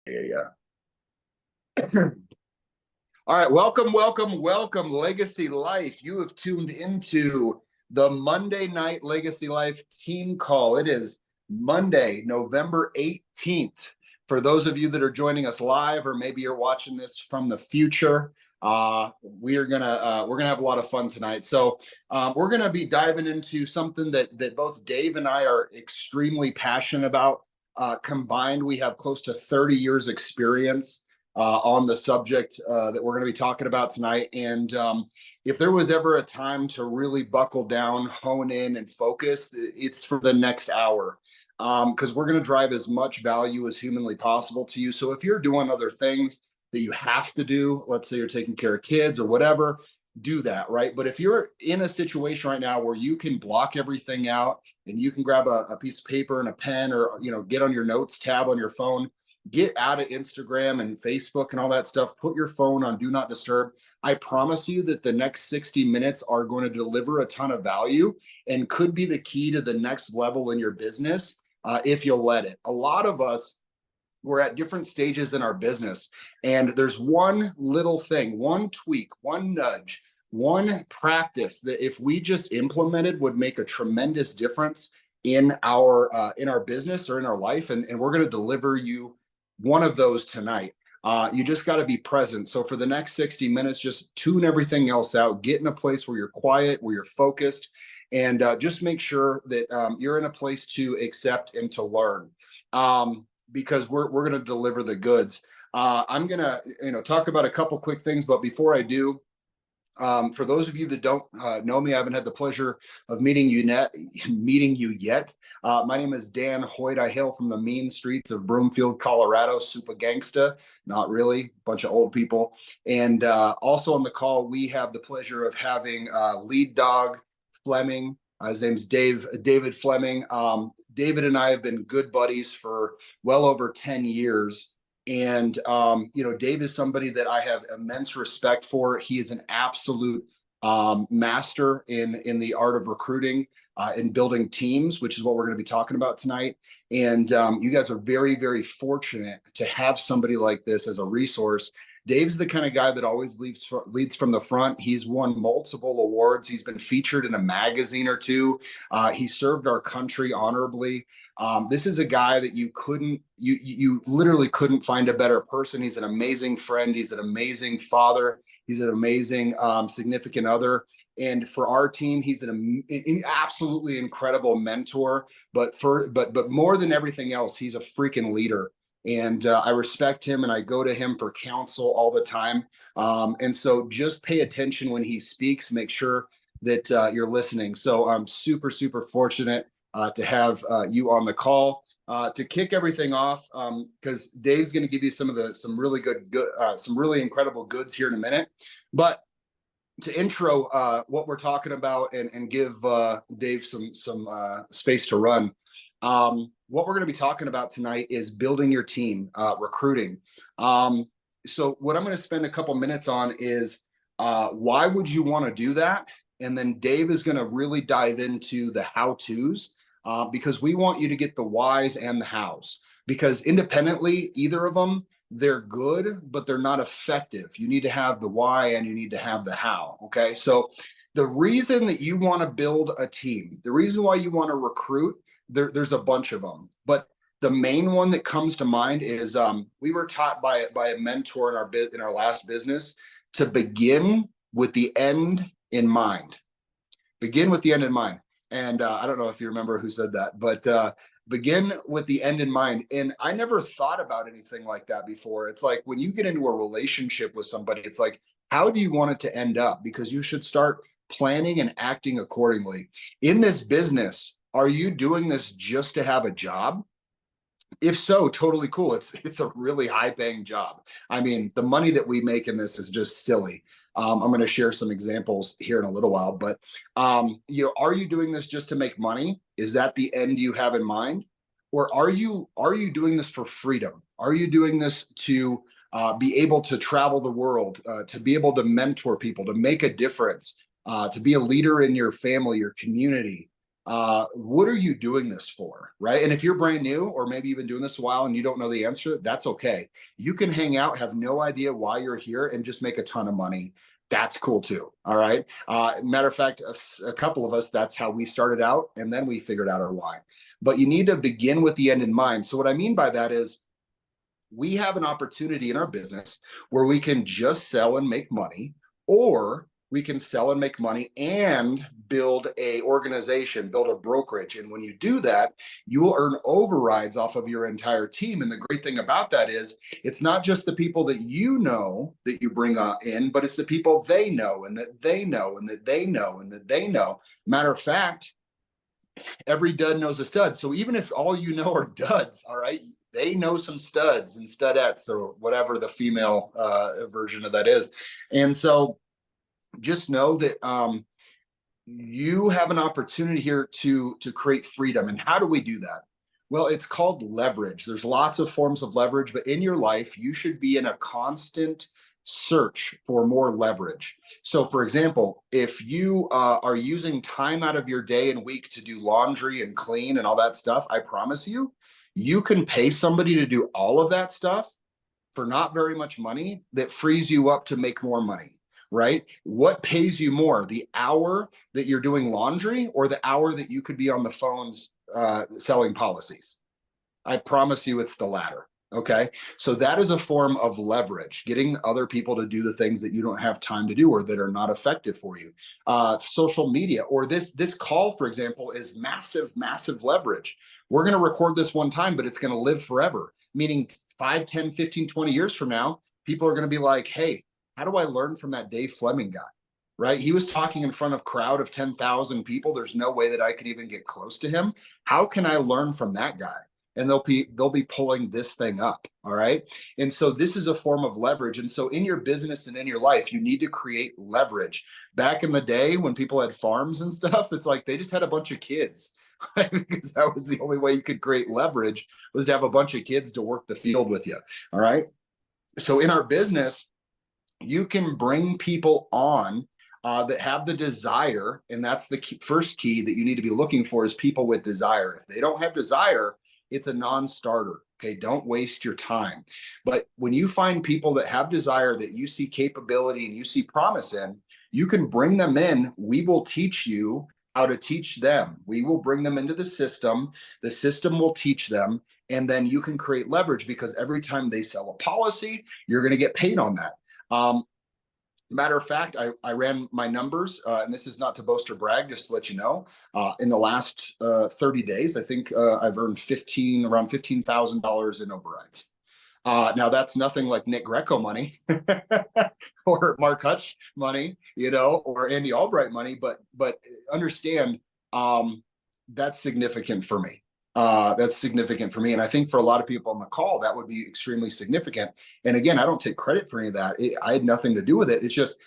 Yeah. All right. Welcome, Legacy Life. You have tuned into the Monday Night Legacy Life team call. It is Monday, November 18th. For those of you that are joining us live, or maybe you're watching this from the future, we're gonna have a lot of fun tonight. So we're gonna be diving into something that both Dave and I are extremely passionate about. Combined, we have close to 30 years experience on the subject that we're going to be talking about tonight. And if there was ever a time to really buckle down, hone in, and focus, it's for the next hour. Because we're going to drive as much value as humanly possible to you. So if you're doing other things that you have to do, let's say you're taking care of kids or whatever, do that, right? But if you're in a situation right now where you can block everything out and you can grab a piece of paper and a pen, or get on your notes tab on your phone, get out of Instagram and Facebook and all that stuff. Put your phone on do not disturb. I promise you that the next 60 minutes are going to deliver a ton of value and could be the key to the next level in your business if you'll let it. A lot of us, we're at different stages in our business, and there's one little thing, one tweak, one nudge, one practice that if we just implemented would make a tremendous difference in our business or in our life. And we're going to deliver you one of those tonight. You just got to be present. So for the next 60 minutes, just tune everything else out, get in a place where you're quiet, where you're focused, and just make sure that you're in a place to accept and to learn, because we're going to deliver the goods. I'm going to talk about a couple quick things, but before I do, for those of you that don't know me, I haven't had the pleasure of meeting you yet. My name is Dan Hoyt. I hail from the mean streets of Broomfield, Colorado. Super gangsta, not really, bunch of old people. And also on the call, we have the pleasure of having lead dog Fleming. His name's David Fleming. David and I have been good buddies for well over 10 years. And, Dave is somebody that I have immense respect for. He is an absolute master in the art of recruiting and building teams, which is what we're going to be talking about tonight. And you guys are very, very fortunate to have somebody like this as a resource. Dave's the kind of guy that always leads from the front. He's won multiple awards. He's been featured in a magazine or two. He served our country honorably. This is a guy that you literally couldn't find a better person. He's an amazing friend. He's an amazing father. He's an amazing significant other. And for our team, he's an absolutely incredible mentor. But more than everything else, he's a freaking leader. And I respect him, and I go to him for counsel all the time. And so just pay attention when he speaks. Make sure that you're listening. So I'm super, super fortunate to have you on the call to kick everything off, because Dave's going to give you some really incredible goods here in a minute. But to intro what we're talking about and give Dave some space to run. What we're going to be talking about tonight is building your team, recruiting. So what I'm going to spend a couple minutes on is why would you want to do that? And then Dave is going to really dive into the how-tos, because we want you to get the whys and the hows. Because independently, either of them, they're good, but they're not effective. You need to have the why and you need to have the how. Okay. So the reason that you want to build a team, the reason why you want to recruit, there's a bunch of them. But the main one that comes to mind is we were taught by a mentor in our last business to begin with the end in mind. Begin with the end in mind. And I don't know if you remember who said that, but begin with the end in mind. And I never thought about anything like that before. It's like when you get into a relationship with somebody, it's like, how do you want it to end up? Because you should start planning and acting accordingly. In this business, are you doing this just to have a job? If so, totally cool. It's a really high paying job. I mean, the money that we make in this is just silly. I'm going to share some examples here in a little while, but are you doing this just to make money? Is that the end you have in mind? Or are you doing this for freedom? Are you doing this to be able to travel the world, to be able to mentor people, to make a difference, to be a leader in your family, your community? What are you doing this for? Right. And if you're brand new, or maybe you've been doing this a while and you don't know the answer, that's okay. You can hang out, have no idea why you're here, and just make a ton of money. That's cool too. All right. Matter of fact, a couple of us, that's how we started out. And then we figured out our why. But you need to begin with the end in mind. So, what I mean by that is, we have an opportunity in our business where we can just sell and make money, or we can sell and make money and build a organization, build a brokerage. And when you do that, you will earn overrides off of your entire team. And the great thing about that is, it's not just the people that you know that you bring in, but it's the people they know, and that they know, and that they know, and that they know. Matter of fact, every dud knows a stud. So even if all you know are duds, all right, they know some studs and studettes, or whatever the female version of that is. And so just know that you have an opportunity here to create freedom. And how do we do that? Well, it's called leverage. There's lots of forms of leverage, but in your life, you should be in a constant search for more leverage. So, for example, if you are using time out of your day and week to do laundry and clean and all that stuff, I promise you, you can pay somebody to do all of that stuff for not very much money, that frees you up to make more money. Right? What pays you more, the hour that you're doing laundry, or the hour that you could be on the phones selling policies? I promise you it's the latter. Okay. So that is a form of leverage, getting other people to do the things that you don't have time to do, or that are not effective for you. Social media, or this call, for example, is massive, massive leverage. We're going to record this one time, but it's going to live forever, meaning 5, 10, 15, 20 years from now, people are going to be like, hey, how do I learn from that Dave Fleming guy? Right? He was talking in front of a crowd of 10,000 people. There's no way that I could even get close to him. How can I learn from that guy? And they'll be pulling this thing up. All right. And so this is a form of leverage. And so in your business and in your life, you need to create leverage. Back in the day when people had farms and stuff, it's like they just had a bunch of kids. Right? Because that was the only way you could create leverage, was to have a bunch of kids to work the field with you. All right. So in our business, you can bring people on that have the desire. And that's the first key that you need to be looking for, is people with desire. If they don't have desire, it's a non-starter. Okay. Don't waste your time. But when you find people that have desire, that you see capability and you see promise in, you can bring them in. We will teach you how to teach them. We will bring them into the system. The system will teach them. And then you can create leverage, because every time they sell a policy, you're going to get paid on that. Matter of fact, I ran my numbers, and this is not to boast or brag, just to let you know. In the last 30 days, I think I've earned around $15,000 in overrides. Now that's nothing like Nick Greco money or Mark Hutch money, or Andy Albright money, but understand, that's significant for me. That's significant for me. And I think for a lot of people on the call, that would be extremely significant. And again, I don't take credit for any of that. I had nothing to do with it. It's just,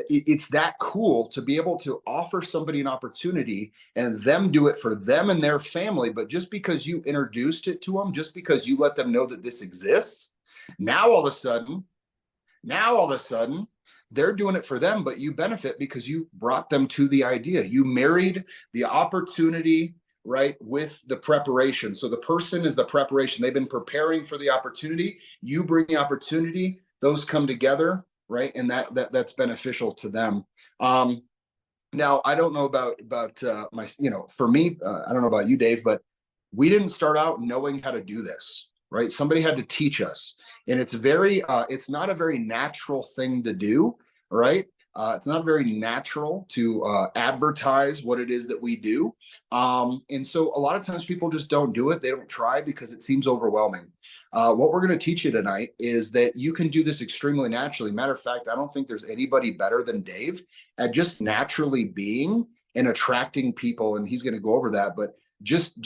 it's that cool to be able to offer somebody an opportunity and them do it for them and their family. But just because you introduced it to them, just because you let them know that this exists, now all of a sudden, they're doing it for them, but you benefit because you brought them to the idea. You married the opportunity, right, with the preparation. So the person is the preparation. They've been preparing for the opportunity. You bring the opportunity. Those come together, right, and that's beneficial to them. Now I don't know about my, for me, I don't know about you, Dave, but we didn't start out knowing how to do this, right? Somebody had to teach us, and it's not a very natural thing to do, right? It's not very natural to advertise what it is that we do. And so a lot of times people just don't do it. They don't try because it seems overwhelming. What we're going to teach you tonight is that you can do this extremely naturally. Matter of fact, I don't think there's anybody better than Dave at just naturally being and attracting people. And he's going to go over that, but just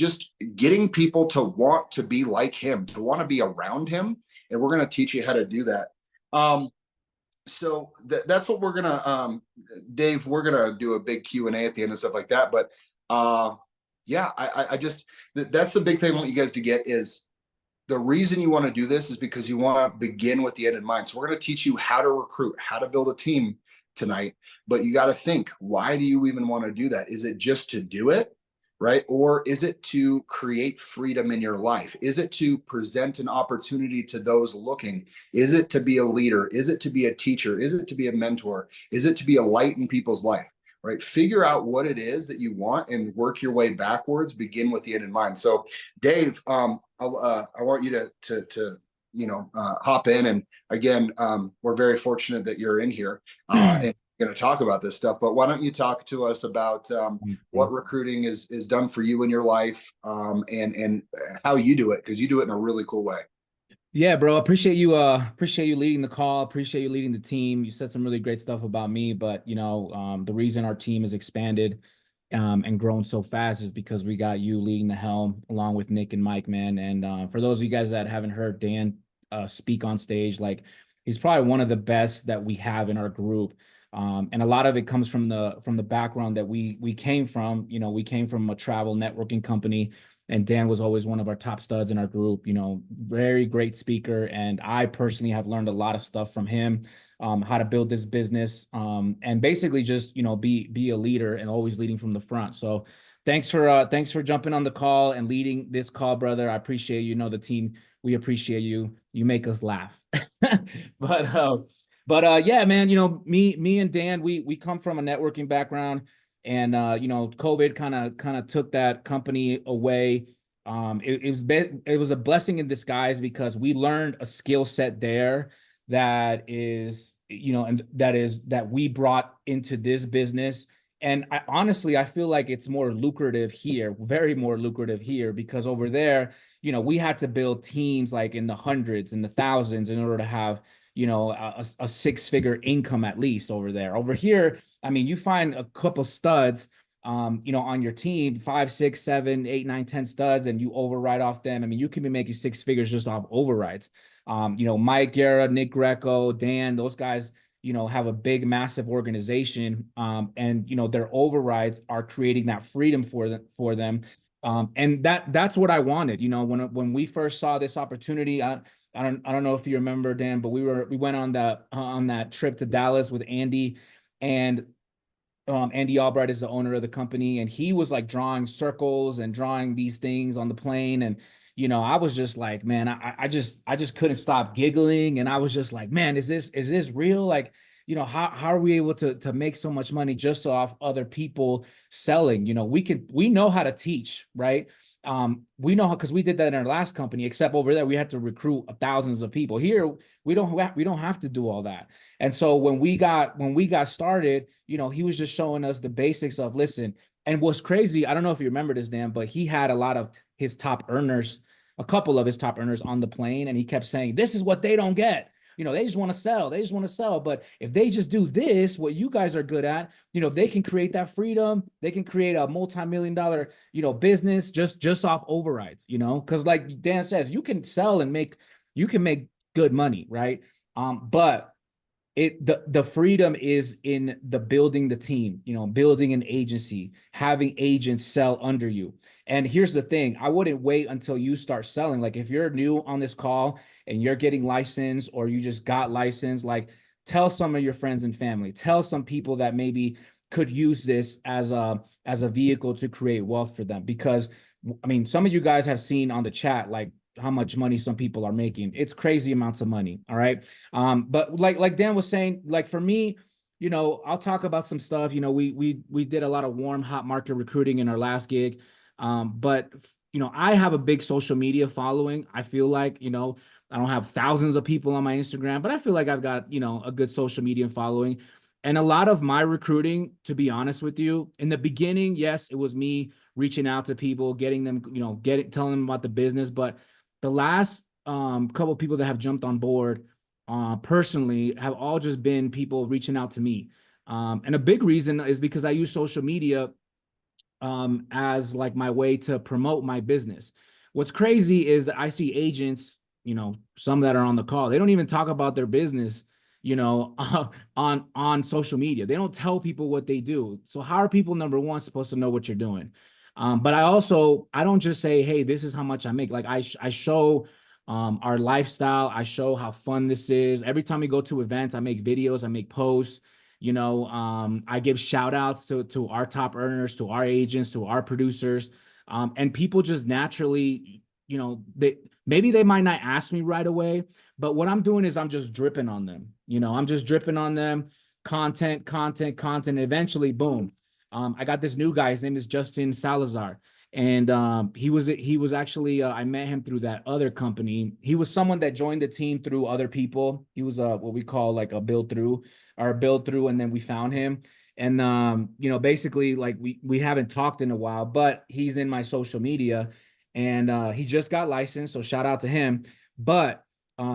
getting people to want to be like him, to want to be around him. And we're going to teach you how to do that. So that's what we're gonna, Dave, we're gonna do a big Q&A at the end and stuff like that. But yeah, I just, that's the big thing I want you guys to get, is the reason you want to do this is because you want to begin with the end in mind. So we're going to teach you how to recruit, how to build a team tonight, but you got to think, why do you even want to do that? Is it just to do it? right? Or is it to create freedom in your life? Is it to present an opportunity to those looking? Is it to be a leader? Is it to be a teacher? Is it to be a mentor? Is it to be a light in people's life? Right? Figure out what it is that you want and work your way backwards. Begin with the end in mind. So, Dave, I want you to hop in, and again, we're very fortunate that you're in here and going to talk about this stuff. But why don't you talk to us about what recruiting is done for you in your life, and how you do it, because you do it in a really cool way. Yeah, bro. Appreciate you leading the call. Appreciate you leading the team. You said some really great stuff about me, but the reason our team has expanded and grown so fast is because we got you leading the helm along with Nick and Mike, man. And for those of you guys that haven't heard Dan speak on stage, like he's probably one of the best that we have in our group. And a lot of it comes from the background that we came from. We came from a travel networking company, and Dan was always one of our top studs in our group. Very great speaker, and I personally have learned a lot of stuff from him, how to build this business, and basically just be a leader and always leading from the front. So thanks for jumping on the call and leading this call, brother. I appreciate the team. We appreciate you. You make us laugh. But yeah, man, me and Dan, we come from a networking background, and COVID kind of took that company away. It was a blessing in disguise because we learned a skill set there that is and that we brought into this business. And honestly, I feel like it's more lucrative here, very more lucrative here, because over there, we had to build teams like in the hundreds and the thousands in order to have a six-figure income at least over there. Over here, I mean, you find a couple studs, on your team, 5, 6, 7, 8, 9, 10 studs, and you override off them. I mean, you can be making six figures just off overrides. Mike Guerra, Nick Greco, Dan, those guys, have a big, massive organization, and their overrides are creating that freedom for them. And that's what I wanted. When we first saw this opportunity, I don't know if you remember, Dan, but we went on that trip to Dallas with Andy, and Andy Albright is the owner of the company, and he was like drawing circles and drawing these things on the plane. And I was just like, man, I just couldn't stop giggling, and I was just like, man, is this real? Like, how are we able to make so much money just off other people selling? We know how to teach, right? We know how, because we did that in our last company, except over there we had to recruit thousands of people. Here we don't have to do all that. And so when we got started, he was just showing us the basics of, listen. And what's crazy, I don't know if you remember this, Dan, but he had a couple of his top earners on the plane, and he kept saying, this is what they don't get. They just want to sell. They just want to sell. But if they just do this, what you guys are good at, they can create that freedom. They can create a multi-million-dollar, business just off overrides, because like Dan says, you can sell and you can make good money, right? But the freedom is in the building the team, building an agency, having agents sell under you. And here's the thing, I wouldn't wait until you start selling. Like if you're new on this call and you're getting licensed, or you just got licensed, like tell some of your friends and family, tell some people that maybe could use this as a vehicle to create wealth for them. Because I mean, some of you guys have seen on the chat, like how much money some people are making. It's crazy amounts of money. All right. But like Dan was saying, like for me, I'll talk about some stuff. We did a lot of warm, hot market recruiting in our last gig. But I have a big social media following. I feel like, I don't have thousands of people on my Instagram, but I feel like I've got, a good social media following. And a lot of my recruiting, to be honest with you, in the beginning, yes, it was me reaching out to people, getting them, telling them about the business. But the last couple of people that have jumped on board personally have all just been people reaching out to me. And a big reason is because I use social media as like my way to promote my business. What's crazy is that I see agents, some that are on the call, they don't even talk about their business, on social media. They don't tell people what they do. So how are people, number one, supposed to know what you're doing? But I don't just say, hey, this is how much I make. Like I show our lifestyle. I show how fun this is. Every time we go to events, I make videos, I make posts. I give shout outs to our top earners, to our agents, to our producers. And people just naturally, maybe they might not ask me right away, but what I'm doing is I'm just dripping on them. I'm just dripping on them, content, content, content. Eventually, boom. I got this new guy. His name is Justin Salazar. And he was actually I met him through that other company. He was someone that joined the team through other people. He was what we call like a build through, and then we found him. And basically like we haven't talked in a while, but he's in my social media, and he just got licensed, so shout out to him. But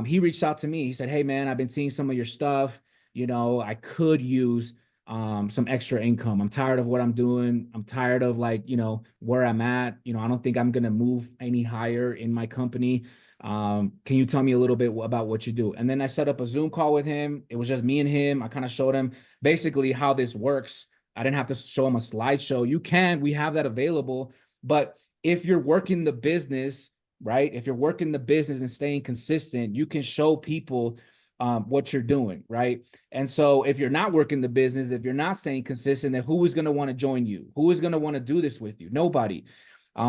he reached out to me. He said, "Hey man, I've been seeing some of your stuff. I could use some extra income. I'm tired of what I'm doing. I'm tired of like, where I'm at. I don't think I'm going to move any higher in my company. Can you tell me a little bit about what you do?" And then I set up a Zoom call with him. It was just me and him. I kind of showed him basically how this works. I didn't have to show him a slideshow. We have that available. But if you're working the business, right? If you're working the business and staying consistent, you can show people what you're doing, right? And so if you're not working the business, if you're not staying consistent, then who is going to want to join you? Who is going to want to do this with you? Nobody.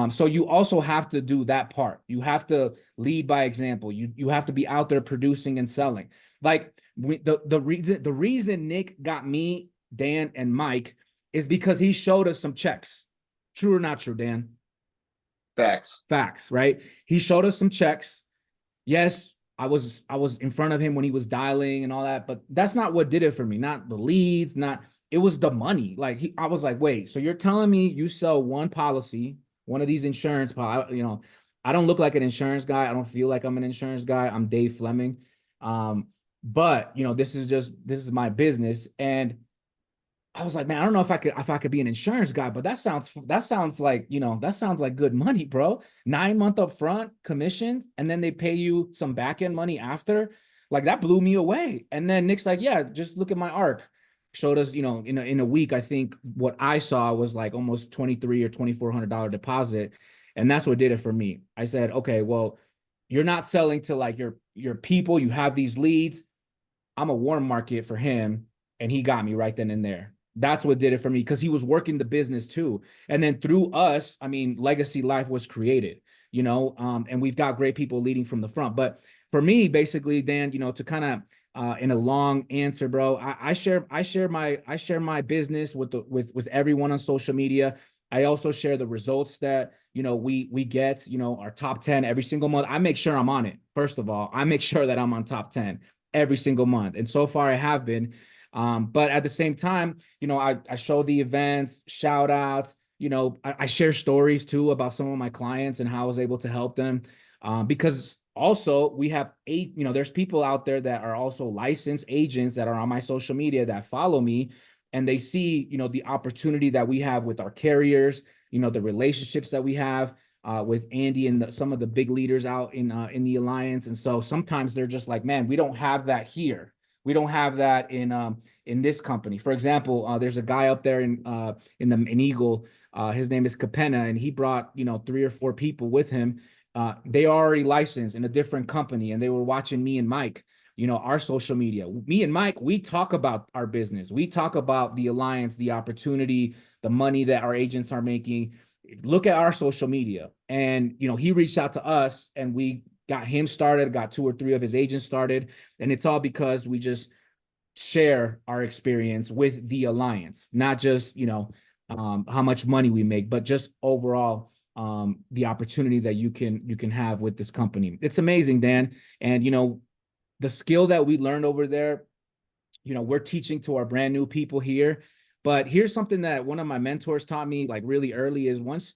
So you also have to do that part. You have to lead by example. You have to be out there producing and selling. Like the reason Nick got me, Dan, and Mike is because he showed us some checks. True or not true, Dan? Facts. Facts, right? He showed us some checks. Yes, I was in front of him when he was dialing and all that, but that's not what did it for me. Not the leads, not it was the money. Like I was like, wait, so you're telling me you sell one policy, one of these insurance, I don't look like an insurance guy. I don't feel like I'm an insurance guy. I'm Dave Fleming. But this is my business. And I was like, man, I don't know if I could be an insurance guy, but that sounds like, that sounds like good money, bro. 9-month upfront commissions, and then they pay you some back end money after. Like that blew me away. And then Nick's like, yeah, just look at my arc. Showed us, in a week, I think what I saw was like almost $2,300 or $2,400 deposit. And that's what did it for me. I said, okay, well, you're not selling to like your people. You have these leads. I'm a warm market for him. And he got me right then and there. That's what did it for me, because he was working the business too. And then through us, I mean, Legacy Life was created, and we've got great people leading from the front. But for me, basically, Dan, to kind of in a long answer, bro, I share my business with everyone on social media. I also share the results that we get, our top 10 every single month. I make sure I'm on it. First of all, I make sure that I'm on top 10 every single month. And so far I have been. But at the same time, I show the events, shout outs, I share stories too about some of my clients and how I was able to help them. Because also we have there's people out there that are also licensed agents that are on my social media that follow me, and they see, the opportunity that we have with our carriers, the relationships that we have with Andy and some of the big leaders out in the alliance. And so sometimes they're just like, man, we don't have that here. We don't have that in this company. For example, there's a guy up there in Eagle. His name is Capenna, and he brought 3 or 4 people with him. They are already licensed in a different company, and they were watching me and Mike. Our social media. Me and Mike, we talk about our business. We talk about the alliance, the opportunity, the money that our agents are making. Look at our social media, and he reached out to us, and we got him started, got 2 or 3 of his agents started. And it's all because we just share our experience with the alliance, not just, how much money we make, but just overall, the opportunity that you can have with this company. It's amazing, Dan. And, the skill that we learned over there, we're teaching to our brand new people here. But here's something that one of my mentors taught me like really early is once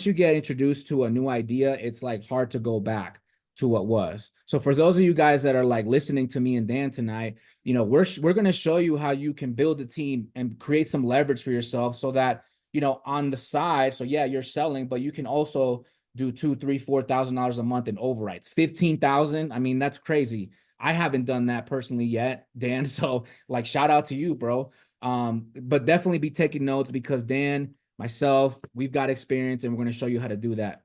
you get introduced to a new idea, it's like hard to go back to what was. So for those of you guys that are like listening to me and Dan tonight, we're going to show you how you can build a team and create some leverage for yourself so that, on the side, so yeah, you're selling, but you can also do $2,000, $3,000, $4,000 a month in overrides. 15,000. I mean, that's crazy. I haven't done that personally yet, Dan. So like, shout out to you, bro. But definitely be taking notes, because Dan, myself, we've got experience, and we're going to show you how to do that.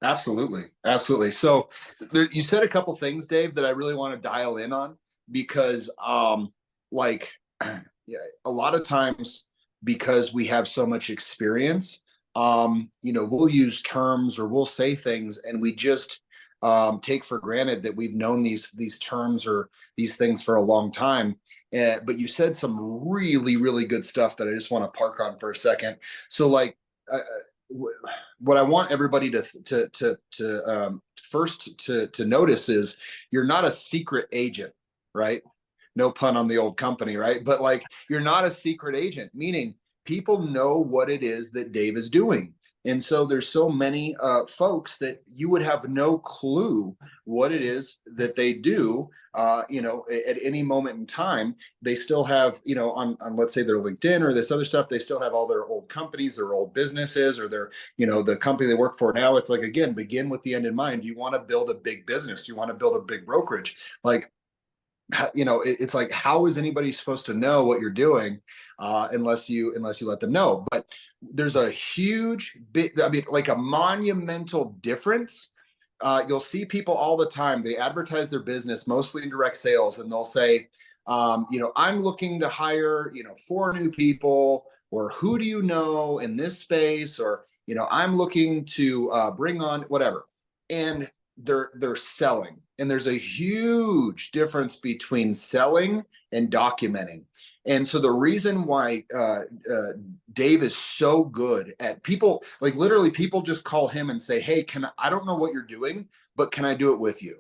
Absolutely. Absolutely. So you said a couple things, Dave, that I really want to dial in on, because like, yeah, a lot of times because we have so much experience, we'll use terms or we'll say things and we just take for granted that we've known these terms or these things for a long time. But you said some really, really good stuff that I just want to park on for a second. So like, what I want everybody to first to notice is you're not a secret agent, right? No pun on the old company, right? But like, you're not a secret agent, meaning people know what it is that Dave is doing. And so there's so many folks that you would have no clue what it is that they do. At any moment in time, they still have, on let's say their LinkedIn or this other stuff, they still have all their old companies, their old businesses, or their, the company they work for now. It's like, again, begin with the end in mind. You want to build a big business, you want to build a big brokerage. Like, it's like, how is anybody supposed to know what you're doing unless you let them know? But there's a huge bit, I mean, like a monumental difference. You'll see people all the time, they advertise their business mostly in direct sales, and they'll say, I'm looking to hire 4 new people, or who do you know in this space, or I'm looking to bring on whatever. And they're selling, and there's a huge difference between selling and documenting. And so the reason why Dave is so good at, people, like literally people just call him and say, hey, I don't know what you're doing, but can I do it with you?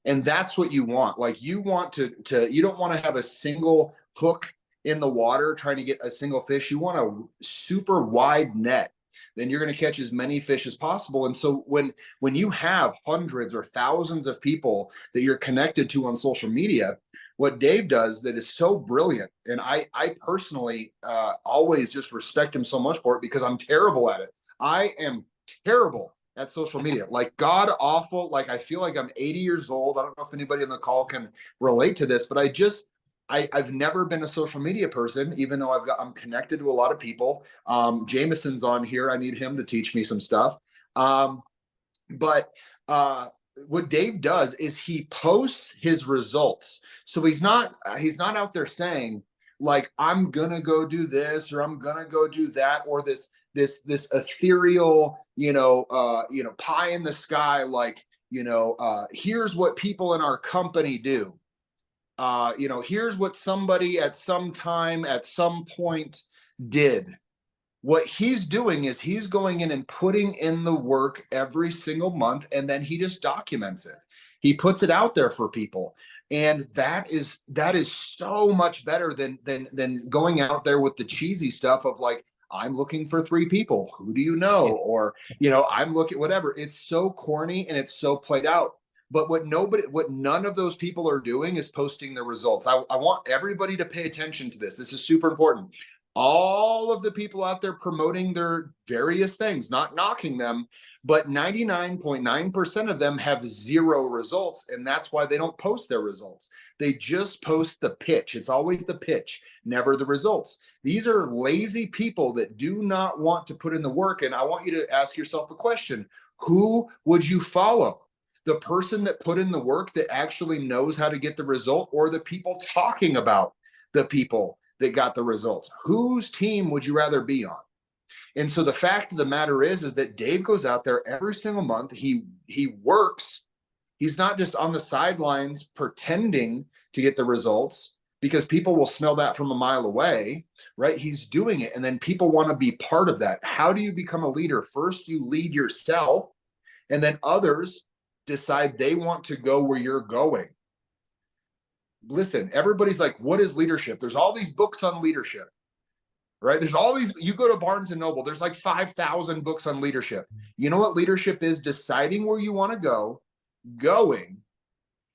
And that's what you want. Like, you want to you don't want to have a single hook in the water trying to get a single fish. You want a super wide net, then you're going to catch as many fish as possible. And so when you have hundreds or thousands of people that you're connected to on social media, what Dave does that is so brilliant, and I personally always just respect him so much for it, because I'm terrible at it. I am terrible at social media, like god awful. Like, I feel like I'm 80 years old. I don't know if anybody on the call can relate to this, but I've never been a social media person, even though I'm connected to a lot of people. Jameson's on here. I need him to teach me some stuff. But what Dave does is he posts his results. So he's not out there saying, like, I'm gonna go do this, or I'm gonna go do that, or this ethereal, pie in the sky, like, here's what people in our company do. Here's what somebody at some time, at some point did. What he's doing is he's going in and putting in the work every single month, and then he just documents it. He puts it out there for people. And that is so much better than going out there with the cheesy stuff of like, I'm looking for 3 people. Who do you know? Or, I'm looking, whatever. It's so corny and it's so played out. But what none of those people are doing is posting their results. I want everybody to pay attention to this. This is super important. All of the people out there promoting their various things, not knocking them, but 99.9% of them have 0 results. And that's why they don't post their results. They just post the pitch. It's always the pitch, never the results. These are lazy people that do not want to put in the work. And I want you to ask yourself a question. Who would you follow? The person that put in the work, that actually knows how to get the result, or the people talking about the people that got the results? Whose team would you rather be on? And so the fact of the matter is that Dave goes out there every single month. He works. He's not just on the sidelines pretending to get the results, because people will smell that from a mile away, right? He's doing it, and then people want to be part of that. How do you become a leader? First, you lead yourself, and then others decide they want to go where you're going. Listen, everybody's like, what is leadership? There's all these books on leadership, right? There's all these, you go to Barnes and Noble, there's like 5,000 books on leadership. You know what leadership is? Deciding where you want to go, going,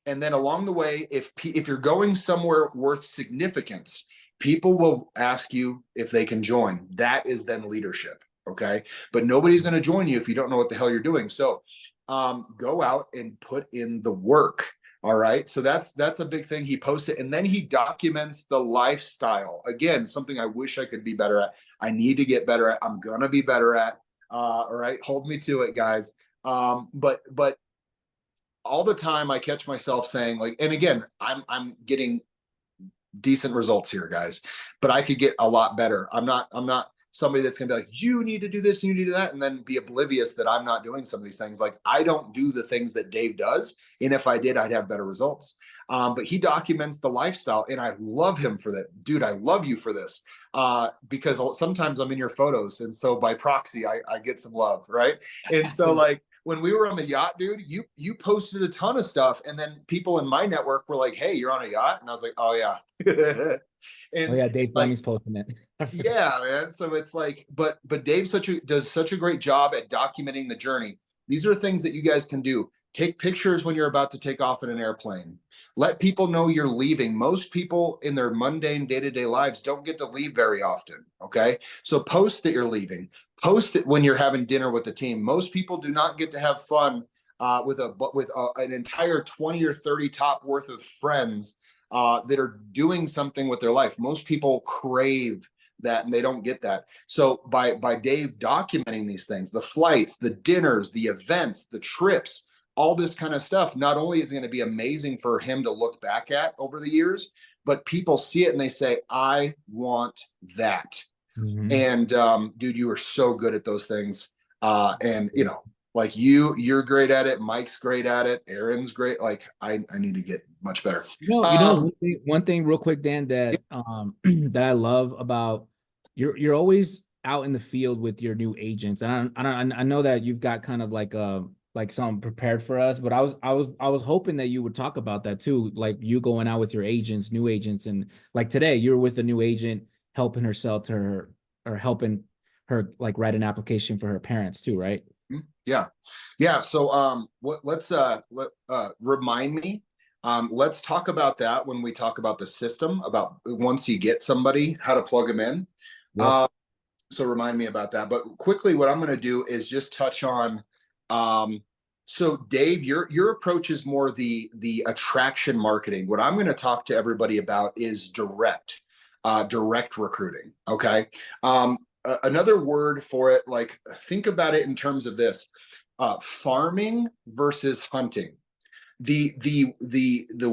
and then along the way, if you're going somewhere worth significance, people will ask you if they can join. That is then leadership. Okay. But nobody's going to join you if you don't know what the hell you're doing. So go out and put in the work. All right. So that's a big thing. He posts it, and then he documents the lifestyle. Again, something I wish I could be better at. I need to get better at. I'm going to be better at. All right. Hold me to it, guys. But all the time I catch myself saying, like, and again, I'm getting decent results here, guys, but I could get a lot better. I'm not somebody that's gonna be like, you need to do this, you need to do that, and then be oblivious that I'm not doing some of these things. Like, I don't do the things that Dave does, and if I did, I'd have better results. But he documents the lifestyle, and I love him for that. Dude, I love you for this. Because sometimes I'm in your photos, and so by proxy, I get some love, right? And so, like, when we were on the yacht, dude, you posted a ton of stuff, and then people in my network were like, "Hey, you're on a yacht," and I was like, "Oh yeah." Oh And yeah, Dave like, Fleming's posting it. yeah, man. So it's like, but Dave does such a great job at documenting the journey. These are things that you guys can do. Take pictures when you're about to take off in an airplane. Let people know you're leaving. Most people in their mundane day-to-day lives don't get to leave very often. Okay. So post that you're leaving. Post it when you're having dinner with the team. Most people do not get to have fun with an entire 20 or 30 top worth of friends that are doing something with their life. Most people crave that, and they don't get that. So by Dave documenting these things, the flights, the dinners, the events, the trips, all this kind of stuff, not only is it going to be amazing for him to look back at over the years, but people see it and they say, I want that. Mhm. And dude, you are so good at those things. And you know, like you're great at it. Mike's great at it. Aaron's great. Like I need to get much better. One thing real quick, Dan, that that I love about you're always out in the field with your new agents. And I know that you've got kind of like something prepared for us, but I was hoping that you would talk about that too, like you going out with your agents, new agents, and like today you're with a new agent helping her sell to her or helping her like write an application for her parents too, right? Yeah. Yeah. So remind me. Let's talk about that when we talk about the system, about once you get somebody, how to plug them in. Yep. So remind me about that. But quickly, what I'm going to do is just touch on. So Dave, your approach is more the attraction marketing. What I'm going to talk to everybody about is direct recruiting. Okay. Another word for it, like think about it in terms of this: farming versus hunting. The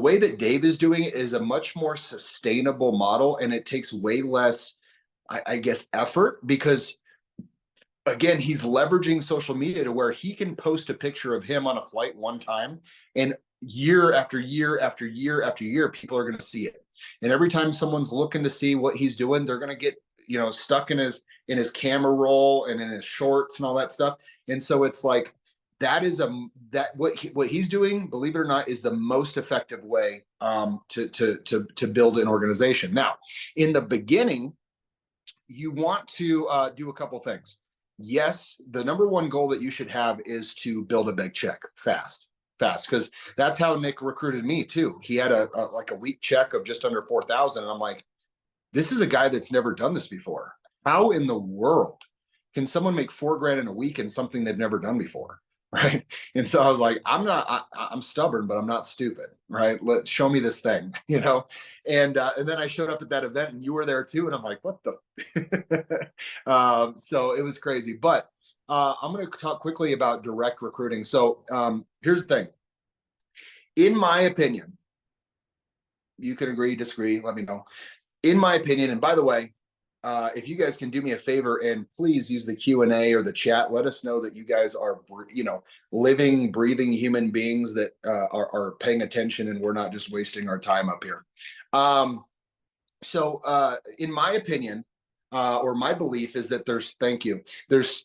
way that Dave is doing it is a much more sustainable model, and it takes way less, I guess, effort, because again, he's leveraging social media to where he can post a picture of him on a flight one time, and year after year after year after year, people are going to see it. And every time someone's looking to see what he's doing, they're going to get, you know, stuck in his camera roll and in his shorts and all that stuff. And so it's like, that is what he's doing, believe it or not, is the most effective way to build an organization. Now, in the beginning, you want to do a couple things. Yes, the number one goal that you should have is to build a big check fast, because that's how Nick recruited me too. He had a week check of just under 4,000, and I'm like, this is a guy that's never done this before. How in the world can someone make $4,000 in a week in something they've never done before? Right. And so I was like, I'm stubborn, but I'm not stupid. Right. Show me this thing, you know? And then I showed up at that event and you were there too. And I'm like, what the, so it was crazy, but I'm going to talk quickly about direct recruiting. So here's the thing. In my opinion, you can agree, disagree, let me know. In my opinion, and by the way, if you guys can do me a favor and please use the Q&A or the chat, let us know that you guys are, you know, living, breathing human beings that are paying attention, and we're not just wasting our time up here. So in my opinion, or my belief is that there's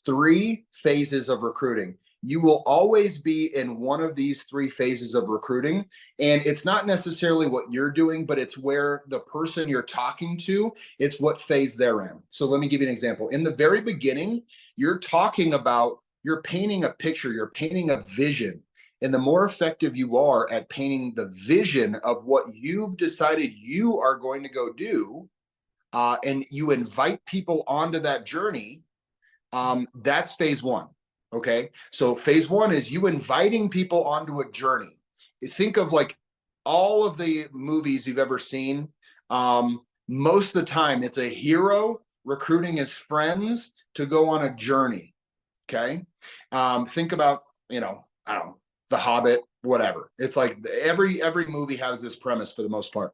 three phases of recruiting. You will always be in one of these three phases of recruiting. And it's not necessarily what you're doing, but it's where the person you're talking to, it's what phase they're in. So let me give you an example. In the very beginning, you're painting a picture, you're painting a vision. And the more effective you are at painting the vision of what you've decided you are going to go do, and you invite people onto that journey, that's phase one. Okay. So phase one is you inviting people onto a journey. Think of like all of the movies you've ever seen. Most of the time, it's a hero recruiting his friends to go on a journey. Okay. Think about, you know, I don't know, The Hobbit, whatever. It's like every movie has this premise for the most part.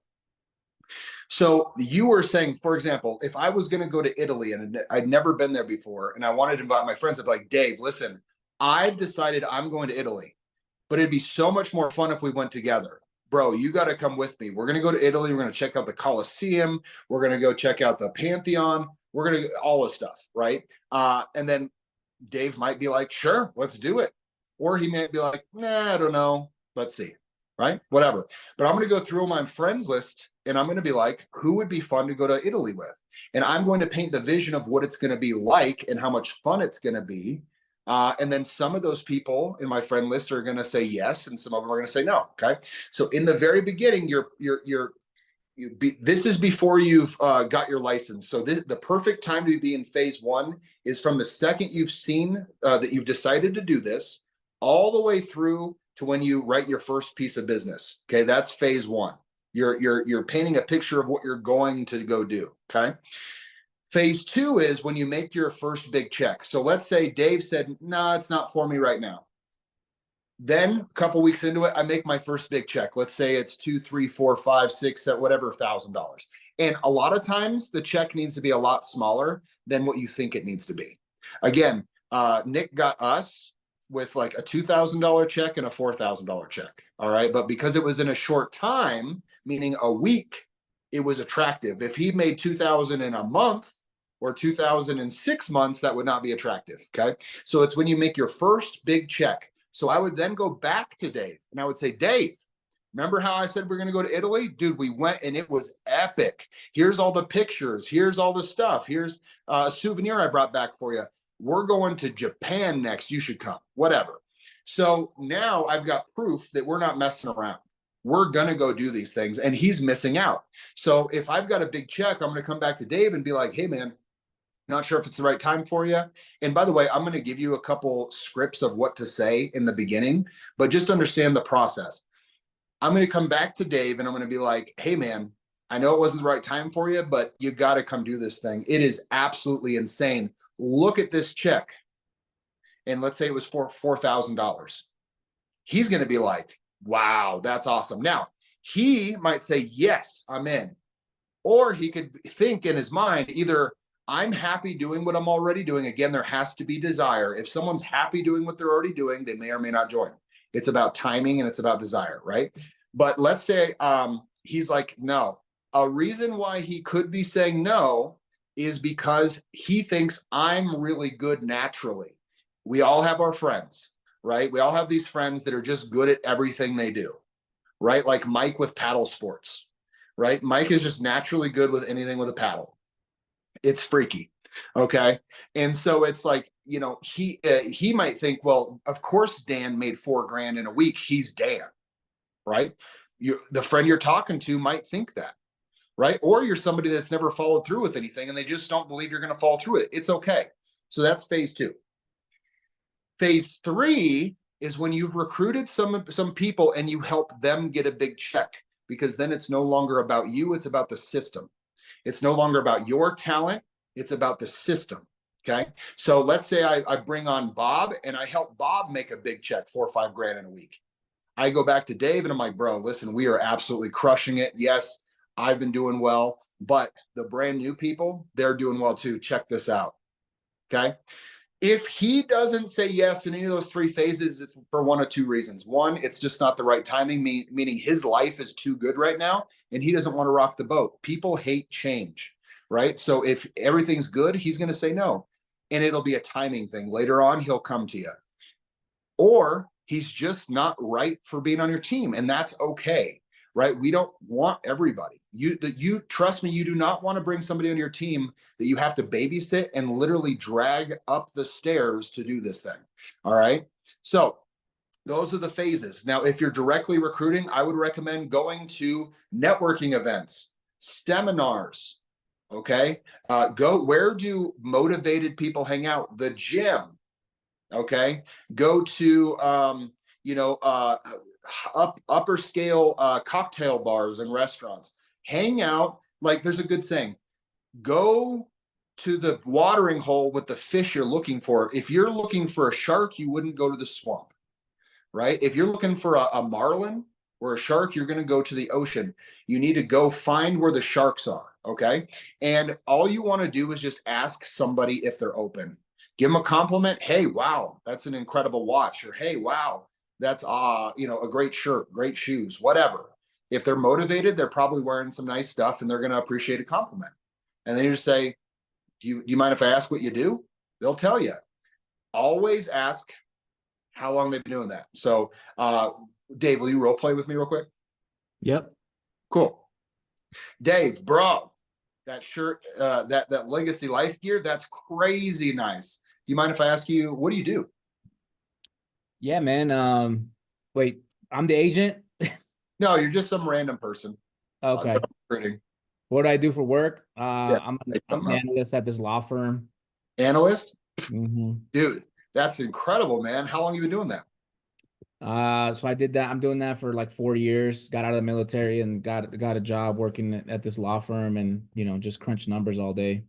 So you were saying, for example, if I was going to go to Italy and I'd never been there before and I wanted to invite my friends, I'd be like, Dave, listen, I've decided I'm going to Italy, but it'd be so much more fun if we went together. Bro, you got to come with me. We're going to go to Italy. We're going to check out the Colosseum. We're going to go check out the Pantheon. We're going to all this stuff, right? And then Dave might be like, sure, let's do it. Or he might be like, nah, I don't know. Let's see, right? Whatever. But I'm going to go through my friends list and I'm going to be like, who would be fun to go to Italy with? And I'm going to paint the vision of what it's going to be like and how much fun it's going to be. And then some of those people in my friend list are going to say yes, and some of them are going to say no. Okay. So in the very beginning, this is before you've got your license. So the perfect time to be in phase one is from the second you've seen that you've decided to do this, all the way through to when you write your first piece of business. Okay, that's phase one. You're painting a picture of what you're going to go do. Okay. Phase two is when you make your first big check. So let's say Dave said, "No, it's not for me right now." Then a couple weeks into it, I make my first big check. Let's say it's two, three, four, five, six, whatever, $1,000. And a lot of times the check needs to be a lot smaller than what you think it needs to be. Again, Nick got us with like a $2,000 check and a $4,000 check. All right. But because it was in a short time, meaning a week, it was attractive. If he made 2,000 in a month or 2,000 in 6 months, that would not be attractive. Okay. So it's when you make your first big check. So I would then go back to Dave and I would say, Dave, remember how I said we're going to go to Italy? Dude, we went and it was epic. Here's all the pictures. Here's all the stuff. Here's a souvenir I brought back for you. We're going to Japan next. You should come, whatever. So now I've got proof that we're not messing around. We're going to go do these things and he's missing out. So if I've got a big check, I'm going to come back to Dave and be like, hey, man, not sure if it's the right time for you. And by the way, I'm going to give you a couple scripts of what to say in the beginning, but just understand the process. I'm going to come back to Dave and I'm going to be like, hey, man, I know it wasn't the right time for you, but you got to come do this thing. It is absolutely insane. Look at this check. And let's say it was for $4,000. He's going to be like, wow, that's awesome. Now, he might say, yes, I'm in. Or he could think in his mind, either I'm happy doing what I'm already doing. Again, there has to be desire. If someone's happy doing what they're already doing, they may or may not join. It's about timing and it's about desire, right? But let's say he's like, no. A reason why he could be saying no is because he thinks I'm really good naturally. We all have our friends, right? We all have these friends that are just good at everything they do, right? Like Mike with paddle sports, right? Mike is just naturally good with anything with a paddle. It's freaky. Okay. And so it's like, you know, he might think, well, of course, Dan made $4,000 in a week. He's Dan, right? The friend you're talking to might think that, right? Or you're somebody that's never followed through with anything and they just don't believe you're going to follow through it. It's okay. So that's phase two. Phase three is when you've recruited some people and you help them get a big check, because then it's no longer about you. It's about the system. It's no longer about your talent. It's about the system. Okay. So let's say I bring on Bob and I help Bob make a big check, $4 or $5,000 in a week. I go back to Dave and I'm like, bro, listen, we are absolutely crushing it. Yes, I've been doing well, but the brand new people, they're doing well too. Check this out. Okay. If he doesn't say yes in any of those three phases, it's for one of two reasons. One, it's just not the right timing, meaning his life is too good right now and he doesn't want to rock the boat. People hate change, right? So if everything's good, he's going to say no. And it'll be a timing thing. Later on, he'll come to you. Or he's just not right for being on your team. And that's okay, right? We don't want everybody. You trust me, you do not want to bring somebody on your team that you have to babysit and literally drag up the stairs to do this thing. All right. So those are the phases. Now, if you're directly recruiting, I would recommend going to networking events, seminars. Okay. Where do motivated people hang out? The gym. Okay. Go to, upper scale cocktail bars and restaurants. Hang out. Like there's a good saying, go to the watering hole with the fish you're looking for. If you're looking for a shark, you wouldn't go to the swamp, right? If you're looking for a marlin Where a shark, you're going to go to the ocean. You need to go find where the sharks are. Okay. And all you want to do is just ask somebody if they're open. Give them a compliment. Hey, wow, that's an incredible watch. Or hey, wow, that's a great shirt, great shoes, whatever. If they're motivated, they're probably wearing some nice stuff and they're going to appreciate a compliment. And then you just say, do you mind if I ask what you do? They'll tell you. Always ask how long they've been doing that. So, Dave, will you role play with me real quick? Yep. Cool. Dave, bro, that shirt, that Legacy Life gear, that's crazy nice. Do you mind if I ask you, what do you do? Yeah, man. Wait, I'm the agent. No, you're just some random person. Okay. Recruiting. What do I do for work? Yeah, I'm an analyst at this law firm. analyst, Hmm. dude. That's incredible, man. How long have you been doing that? So I did that. I'm doing that for like 4 years. Got out of the military and got a job working at this law firm, and just crunch numbers all day.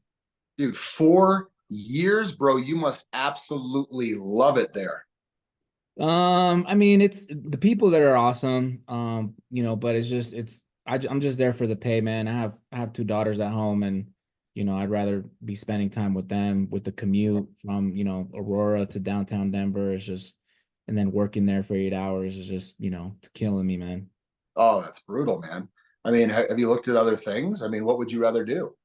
Dude, 4 years, bro. You must absolutely love it there. I mean, it's the people that are awesome. But I'm just there for the pay, man. I have two daughters at home, and I'd rather be spending time with them. With the commute from Aurora to downtown Denver is just, and then working there for 8 hours is just it's killing me, man. Oh, that's brutal, man. I mean, have you looked at other things? I mean, what would you rather do?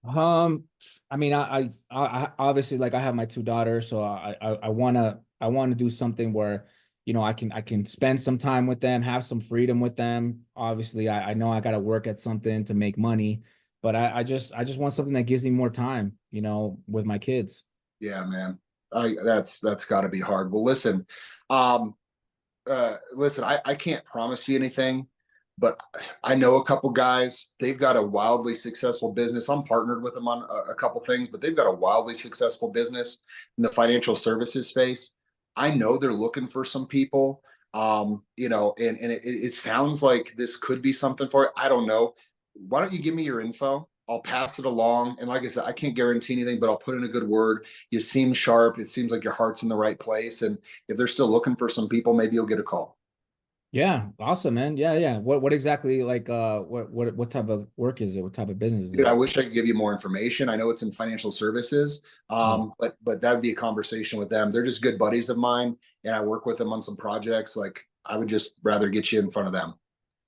Um, I mean, I obviously, like, I have my two daughters, so I wanna do something where, I can spend some time with them, have some freedom with them. Obviously, I know I gotta work at something to make money, but I just want something that gives me more time, with my kids. Yeah, man. That's got to be hard. Well, um, listen, I can't promise you anything, but I know a couple guys. They've got a wildly successful business. I'm partnered with them on a couple things, but they've got a wildly successful business in the financial services space. I know they're looking for some people. And it sounds like this could be something for it. I don't know. Why don't you give me your info? I'll pass it along. And like I said, I can't guarantee anything, but I'll put in a good word. You seem sharp. It seems like your heart's in the right place. And if they're still looking for some people, maybe you'll get a call. Yeah, awesome, man. Yeah, yeah. What exactly, like, what type of work is it? What type of business is Dude, it? I wish I could give you more information. I know it's in financial services, Yeah. but that would be a conversation with them. They're just good buddies of mine, and I work with them on some projects. Like I would just rather get you in front of them.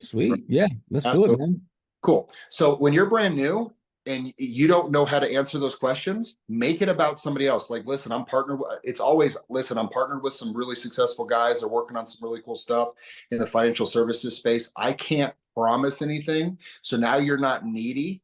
Sweet. Yeah, let's do it, Absolutely. man. Cool. So when you're brand new and you don't know how to answer those questions, make it about somebody else. Like, listen, I'm partnered. It's always, listen, I'm partnered with some really successful guys. They're working on some really cool stuff in the financial services space. I can't promise anything. So now you're not needy.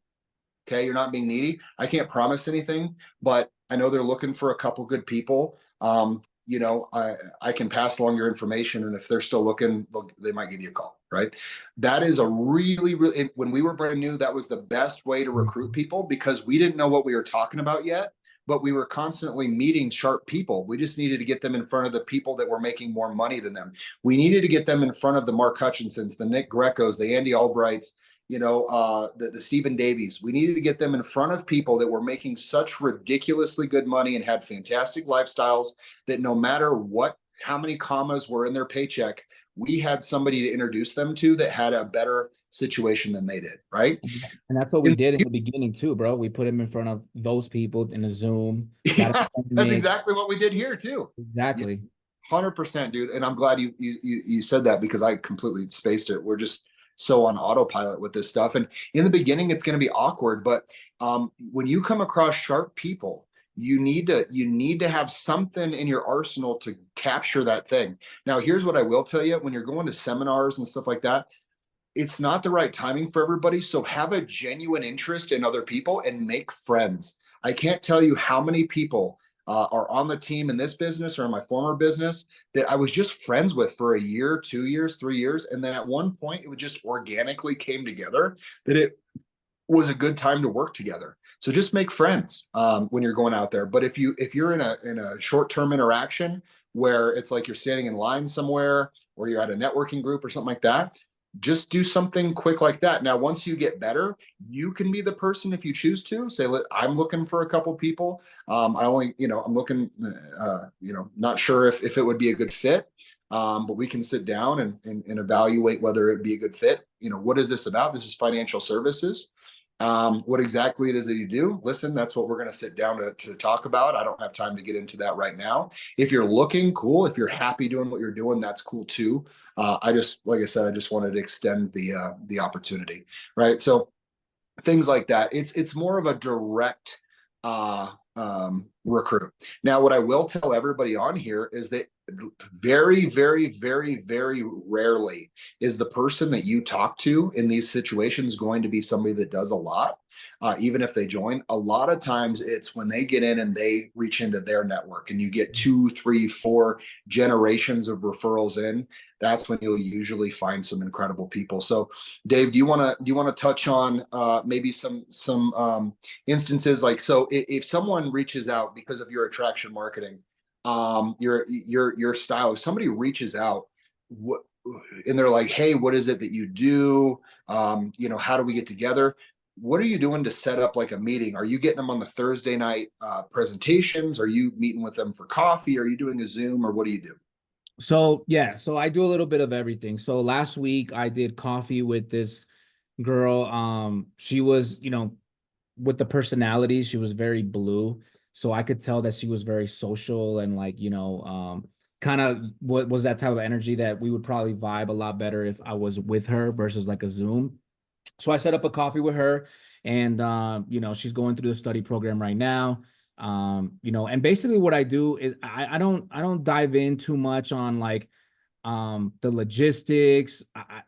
Okay, you're not being needy. I can't promise anything, but I know they're looking for a couple good people. I can pass along your information, and if they're still looking, they might give you a call. Right? That is a really when we were brand new, that was the best way to recruit people because we didn't know what we were talking about yet, but we were constantly meeting sharp people. We just needed to get them in front of the people that were making more money than them. We needed to get them in front of the Mark Hutchinsons, the Nick Grecos, the Andy Albrights, the Stephen Davies. We needed to get them in front of people that were making such ridiculously good money and had fantastic lifestyles that no matter how many commas were in their paycheck, we had somebody to introduce them to that had a better situation than they did. Right. And that's what we did in the beginning too, bro. We put him in front of those people in a Zoom, got Yeah, him that's mix. exactly what we did here too. Yeah, Exactly. 100%, dude. And I'm glad you said that because I completely spaced it. We're just so on autopilot with this stuff. And in the beginning, it's going to be awkward, but when you come across sharp people, you need to have something in your arsenal to capture that thing. Now, here's what I will tell you: when you're going to seminars and stuff like that, it's not the right timing for everybody. So have a genuine interest in other people and make friends. I can't tell you how many people are on the team in this business or in my former business that I was just friends with for a year, 2 years, 3 years. And then at one point, it would just organically came together that it was a good time to work together. So just make friends when you're going out there. But if you're in a short-term interaction where it's like you're standing in line somewhere or you're at a networking group or something like that, just do something quick like that. Now, once you get better, you can be the person if you choose to say, I'm looking for a couple people. I only, I'm looking, not sure if it would be a good fit. But we can sit down and evaluate whether it would be a good fit. What is this about? This is financial services. What exactly it is that you do? Listen, that's what we're going to sit down to talk about. I don't have time to get into that right now. If you're looking, cool. If you're happy doing what you're doing, that's cool too. Like I said, I just wanted to extend the opportunity, right? So things like that. It's more of a direct recruit. Now, what I will tell everybody on here is that very, very, very, very rarely is the person that you talk to in these situations going to be somebody that does a lot. Even if they join, a lot of times it's when they get in and they reach into their network and you get 2, 3, 4 generations of referrals in. That's when you'll usually find some incredible people. So, Dave, do you want to touch on maybe some instances like, so if someone reaches out because of your attraction marketing, your style, if somebody reaches out, what, and they're like, hey, what is it that you do? How do we get together? What are you doing to set up like a meeting? Are you getting them on the Thursday night presentations? Are you meeting with them for coffee? Are you doing a Zoom, or what do you do? So yeah, so I do a little bit of everything. So last week I did coffee with this girl. She was, with the personality, she was very blue. So I could tell that she was very social and like, kind of what was that type of energy that we would probably vibe a lot better if I was with her versus like a Zoom. So I set up a coffee with her, and she's going through the study program right now. And basically what I do is I don't dive in too much on like the logistics.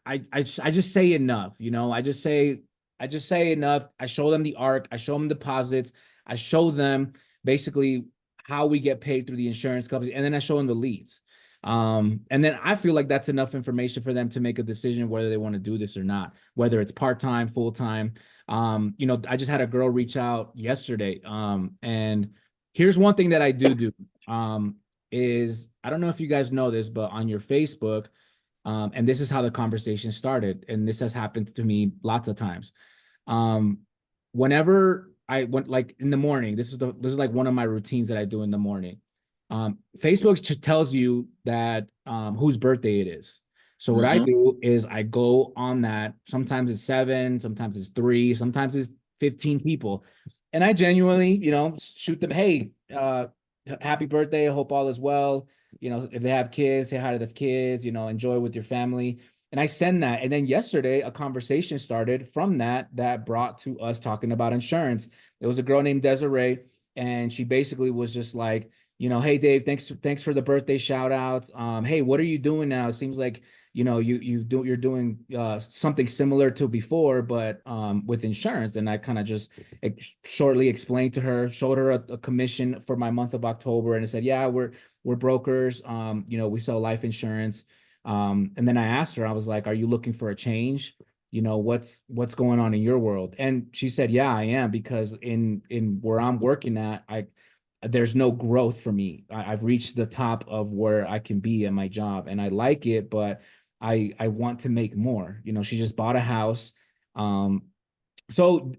I just say enough. I just say enough. I show them the arc, I show them deposits, I show them basically how we get paid through the insurance companies, and then I show them the leads. And then I feel like that's enough information for them to make a decision whether they want to do this or not, whether it's part-time, full-time. I just had a girl reach out yesterday. And here's one thing that I do. Is I don't know if you guys know this, but on your Facebook, and this is how the conversation started, and this has happened to me lots of times. Um, Whenever I went like in the morning, this is like one of my routines that I do in the morning. Facebook tells you that whose birthday it is. So what I Mm-hmm. do is I go on that. Sometimes it's 7, sometimes it's 3, sometimes it's 15 people, and I genuinely, shoot them. Hey, happy birthday! I hope all is well. If they have kids, say hi to the kids. Enjoy with your family. And I send that. And then yesterday, a conversation started from that brought to us talking about insurance. There was a girl named Desiree, and she basically was just like, hey Dave, thanks for the birthday shout outs. Hey, what are you doing now? It seems like you're doing something similar to before, but with insurance. And I kind of just shortly explained to her, showed her a commission for my month of October, and I said, yeah, we're brokers. We sell life insurance. And then I asked her, I was like, are you looking for a change? What's going on in your world? And she said, yeah, I am, because in where I'm working at, there's no growth for me. I've reached the top of where I can be at my job, and I like it, but I want to make more. She just bought a house. Um, so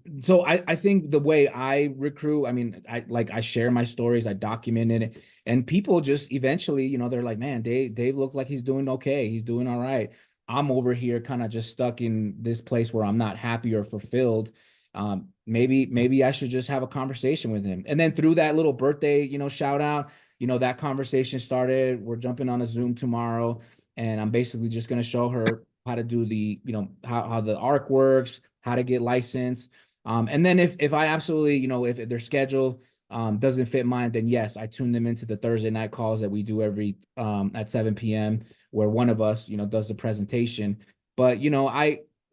I think the way I recruit, I mean, I share my stories, I document it, and people just eventually, they're like, man, Dave looked like he's doing okay, he's doing all right. I'm over here kind of just stuck in this place where I'm not happy or fulfilled. Maybe I should just have a conversation with him. And then through that little birthday, shout out, that conversation started. We're jumping on a Zoom tomorrow, and I'm basically just going to show her how to do the, how the ARC works, how to get licensed. And then if I absolutely, if their schedule doesn't fit mine, then yes, I tune them into the Thursday night calls that we do every at 7 p.m., where one of us, does the presentation. But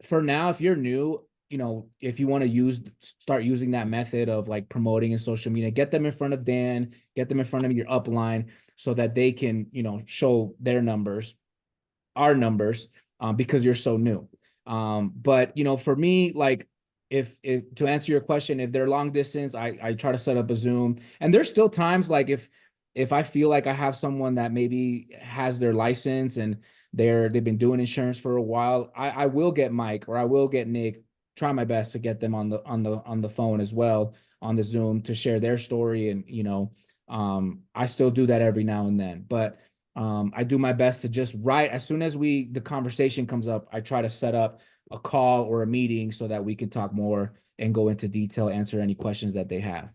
for now, if you're new, if you want to start using that method of like promoting in social media, get them in front of Dan, get them in front of your upline, so that they can, show their numbers, our numbers, because you're so new. But for me, like, if to answer your question, if they're long distance, I try to set up a Zoom. And there's still times like if I feel like I have someone that maybe has their license and They've been doing insurance for a while. I will get Mike or I will get Nick, try my best to get them on the phone as well, on the Zoom, to share their story. And, I still do that every now and then, but I do my best to just as soon as the conversation comes up, I try to set up a call or a meeting so that we can talk more and go into detail, answer any questions that they have.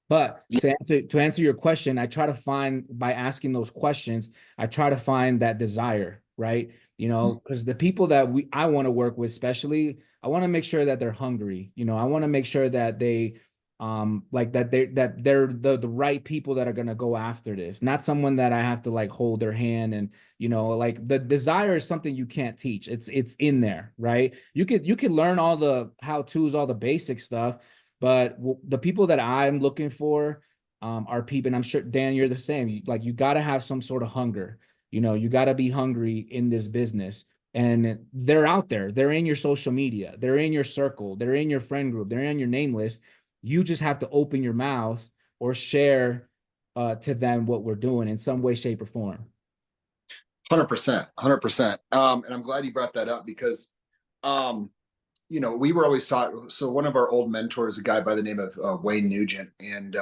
But to answer your question, I try to find, by asking those questions, I try to find that desire, right? Because the people that I want to work with, especially, I want to make sure that they're hungry. I want to make sure that they they're the right people that are going to go after this, not someone that I have to like hold their hand. And like, the desire is something you can't teach. It's in there, right? You can learn all the how-tos, all the basic stuff, but the people that I'm looking for are people, and I'm sure, Dan, you're the same. You got to have some sort of hunger. You got to be hungry in this business. And they're out there. They're in your social media. They're in your circle. They're in your friend group. They're in your name list. You just have to open your mouth or share to them what we're doing in some way, shape, or form. 100%, 100%. And I'm glad you brought that up because, we were always taught. So one of our old mentors, a guy by the name of Wayne Nugent, and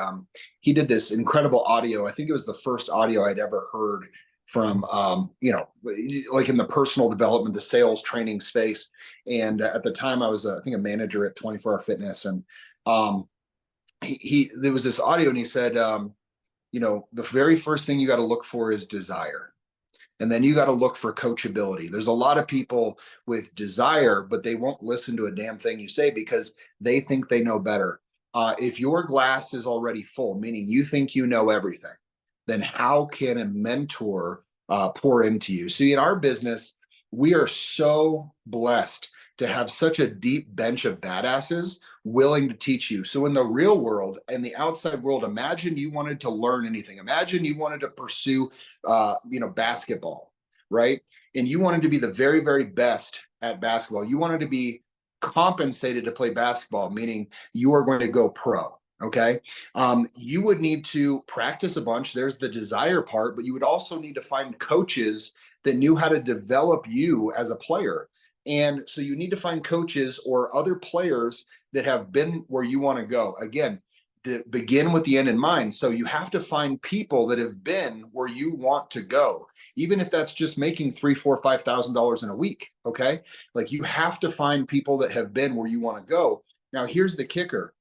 he did this incredible audio. I think it was the first audio I'd ever heard from, like in the personal development, the sales training space. And at the time I was, I think, a manager at 24 Hour Fitness. And there was this audio, and he said, the very first thing you got to look for is desire. And then you got to look for coachability. There's a lot of people with desire, but they won't listen to a damn thing you say because they think they know better. If your glass is already full, meaning you think you know everything, then how can a mentor pour into you? See, in our business, we are so blessed to have such a deep bench of badasses willing to teach you. So in the real world and the outside world, imagine you wanted to learn anything. Imagine you wanted to pursue, basketball, right? And you wanted to be the very, very best at basketball. You wanted to be compensated to play basketball, meaning you are going to go pro. Okay. You would need to practice a bunch. There's the desire part, but you would also need to find coaches that knew how to develop you as a player. And so you need to find coaches or other players that have been where you want to go. Again, to begin with the end in mind. So you have to find people that have been where you want to go, even if that's just making $3,000, $4,000, $5,000 in a week. Okay. Like, you have to find people that have been where you want to go. Now, here's the kicker.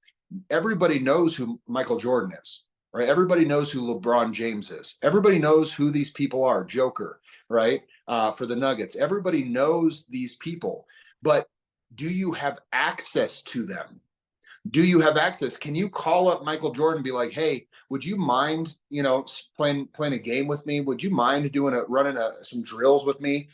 Everybody knows who Michael Jordan is, right? Everybody knows who LeBron James is. Everybody knows who these people are. Joker, right? For the Nuggets. Everybody knows these people, but do you have access to them? Do you have access? Can you call up Michael Jordan and be like, hey, would you mind, playing a game with me? Would you mind running some drills with me?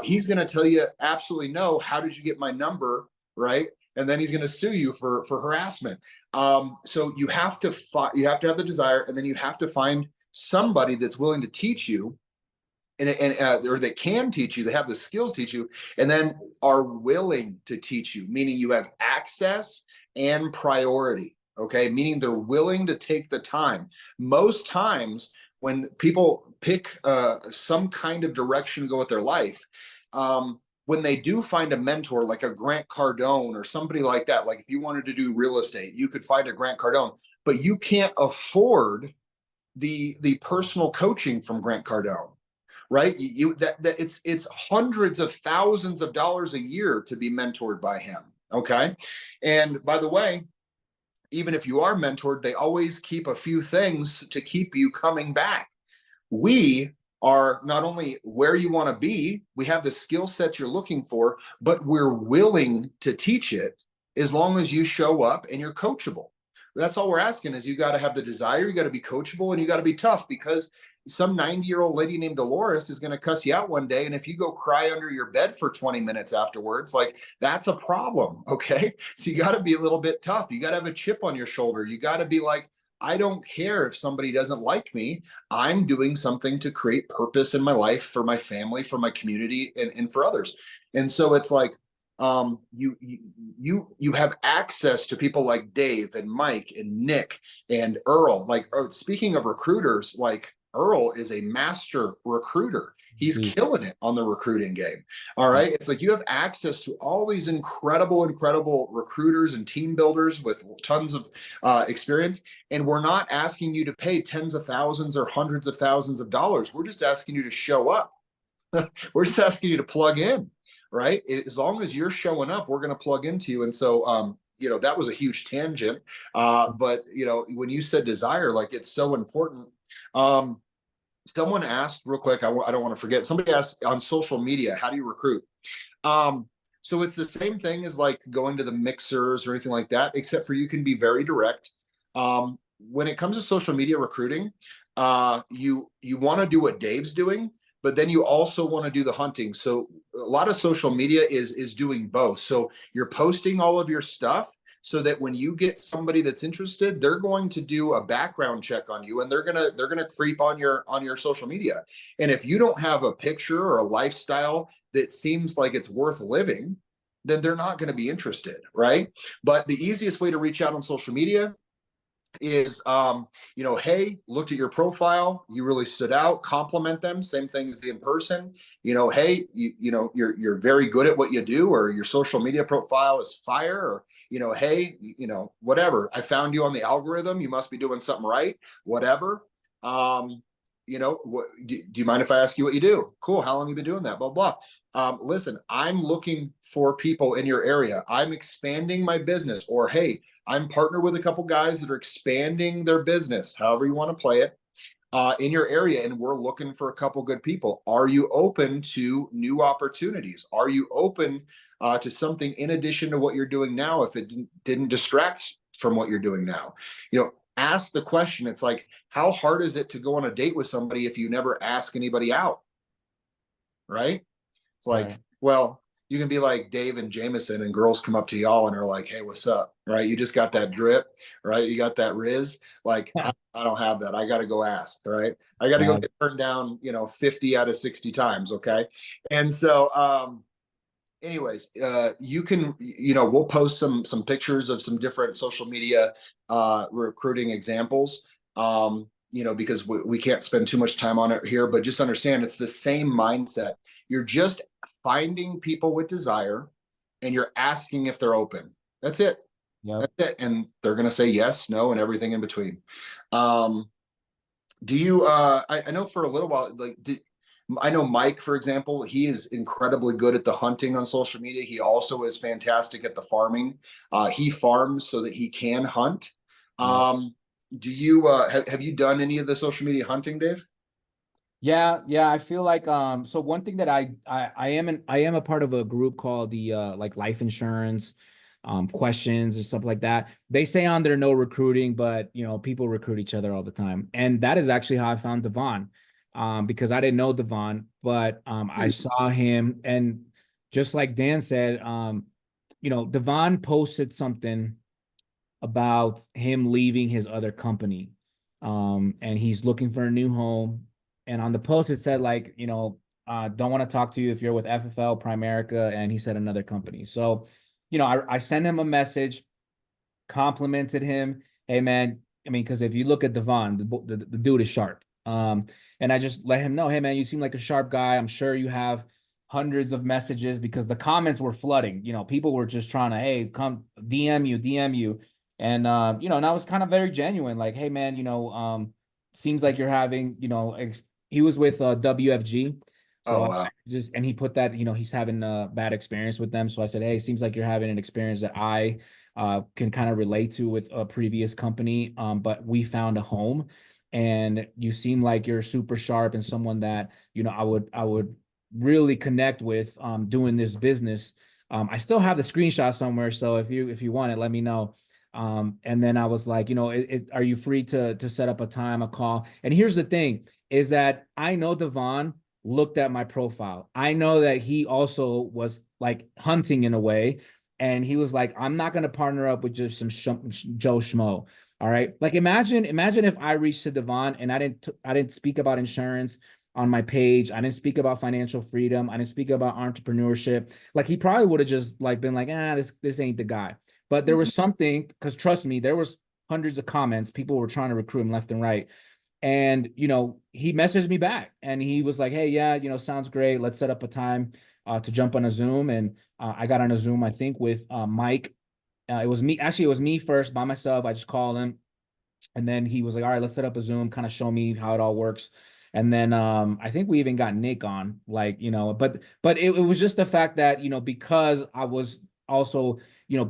He's going to tell you absolutely no. How did you get my number? Right. And then he's going to sue you for harassment. So you have to have the desire, and then you have to find somebody that's willing to teach you, or that can teach you, they have the skills to teach you, and then are willing to teach you, meaning you have access and priority. Okay. Meaning they're willing to take the time. Most times when people pick some kind of direction to go with their life, when they do find a mentor like a Grant Cardone or somebody like that, like if you wanted to do real estate, you could find a Grant Cardone, but you can't afford the personal coaching from Grant Cardone, right? It's hundreds of thousands of dollars a year to be mentored by him. Okay. And by the way, even if you are mentored, they always keep a few things to keep you coming back. We are not only where you want to be, we have the skill set you're looking for, but we're willing to teach it as long as you show up and you're coachable. That's all we're asking is you got to have the desire, you got to be coachable, and you got to be tough, because some 90-year-old lady named Dolores is going to cuss you out one day. And if you go cry under your bed for 20 minutes afterwards, like, that's a problem. Okay. So you got to be a little bit tough. You got to have a chip on your shoulder. You got to be like, I don't care if somebody doesn't like me. I'm doing something to create purpose in my life, for my family, for my community, and for others. And so it's like, you have access to people like Dave and Mike and Nick and Earl. Like, speaking of recruiters, like, Earl is a master recruiter. He's Beast. killing it on the recruiting game. All Yeah. right. It's like you have access to all these incredible recruiters and team builders with tons of experience. And we're not asking you to pay tens of thousands or hundreds of thousands of dollars. We're just asking you to show up. We're just asking you to plug in, right? As long as you're showing up, we're going to plug into you. And so, that was a huge tangent. But when you said desire, like it's so important. Um, Someone asked real quick, I don't want to forget. Somebody asked on social media, how do you recruit? Um, so it's the same thing as like going to the mixers or anything like that, except for you can be very direct. When it comes to social media recruiting, you want to do what Dave's doing, but then you also want to do the hunting. So a lot of social media is doing both. So you're posting all of your stuff so that when you get somebody that's interested, they're going to do a background check on you and they're gonna creep on your social media. And if you don't have a picture or a lifestyle that seems like it's worth living, then they're not going to be interested, right? But the easiest way to reach out on social media is hey, looked at your profile, you really stood out, compliment them, same thing as the in person. Hey, you're very good at what you do, or your social media profile is fire, or hey, whatever, I found you on the algorithm, you must be doing something right, whatever. What do you mind if I ask you what you do? Cool, how long have you been doing that? Blah blah. Listen, I'm looking for people in your area, I'm expanding my business, or hey, I'm partnered with a couple guys that are expanding their business, however you want to play it, in your area, and we're looking for a couple good people. Are you open to new opportunities? Are you open to something in addition to what you're doing now if it didn't distract from what you're doing now? Ask the question. It's like, how hard is it to go on a date with somebody if you never ask anybody out, right? It's like, Right. well, you can be like Dave and Jameson, and girls come up to y'all and are like, "Hey, what's up?" Right? You just got that drip, right? You got that riz. Like, I don't have that. I got to go ask, right? I got to go Right. get turned down, 50 out of 60 times. Okay. And so, anyways, you can, we'll post some pictures of some different social media recruiting examples. Because we can't spend too much time on it here, but just understand it's the same mindset. You're just finding people with desire and you're asking if they're open. That's it. Yep. That's it. And they're going to say yes, no, and everything in between. Um, do you, I know for a little while, like, I know Mike, for example, he is incredibly good at the hunting on social media. He also is fantastic at the farming. He farms so that he can hunt. Yep. Do you have you done any of the social media hunting, Dave? Yeah, yeah. I feel like so one thing that I am a part of a group called the like life insurance questions and stuff like that. They say on there no recruiting, but people recruit each other all the time. And that is actually how I found Devon. Because I didn't know Devon, but I saw him, and just like Dan said, Devon posted something about him leaving his other company. And he's looking for a new home. And on the post, it said, like, don't want to talk to you if you're with FFL, Primerica. And he said another company. So, I sent him a message, complimented him. Hey, man, I mean, because if you look at Devon, the dude is sharp. And I just let him know, hey, man, you seem like a sharp guy. I'm sure you have hundreds of messages, because the comments were flooding. People were just trying to, hey, come DM you. And and I was kind of very genuine, like, hey, man, seems like you're having, he was with WFG. So Oh I wow. just, and he put that, he's having a bad experience with them. So I said, hey, seems like you're having an experience that I can kind of relate to with a previous company. But we found a home, and you seem like you're super sharp and someone that, I would really connect with doing this business. I still have the screenshot somewhere. So if you want it, let me know. And then I was like, are you free to set up a time, a call? And here's the thing is that I know Devon looked at my profile. I know that he also was like hunting in a way. And he was like, I'm not going to partner up with just some Joe Schmo. All right. Like, imagine if I reached to Devon and I didn't speak about insurance on my page. I didn't speak about financial freedom. I didn't speak about entrepreneurship. Like, he probably would have just like been like, this ain't the guy. But there was something, because trust me, there was hundreds of comments. People were trying to recruit him left and right. And, he messaged me back and he was like, hey, yeah, sounds great. Let's set up a time to jump on a Zoom. And I got on a Zoom, I think, with Mike. It was me first by myself. I just called him. And then he was like, all right, let's set up a Zoom, kind of show me how it all works. And then I think we even got Nick on, like, but it was just the fact that, because I was also,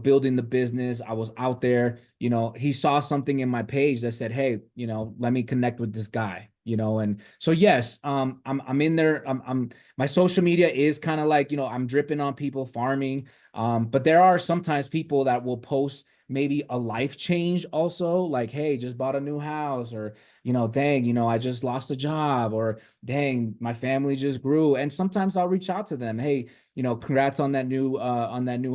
building the business, I was out there, he saw something in my page that said, hey, let me connect with this guy, and so yes, I'm in there. I'm my social media is kind of like, I'm dripping on people farming. But there are sometimes people that will post maybe a life change also, like, hey, just bought a new house, or dang, I just lost a job, or dang, my family just grew. And sometimes I'll reach out to them, hey, congrats on that new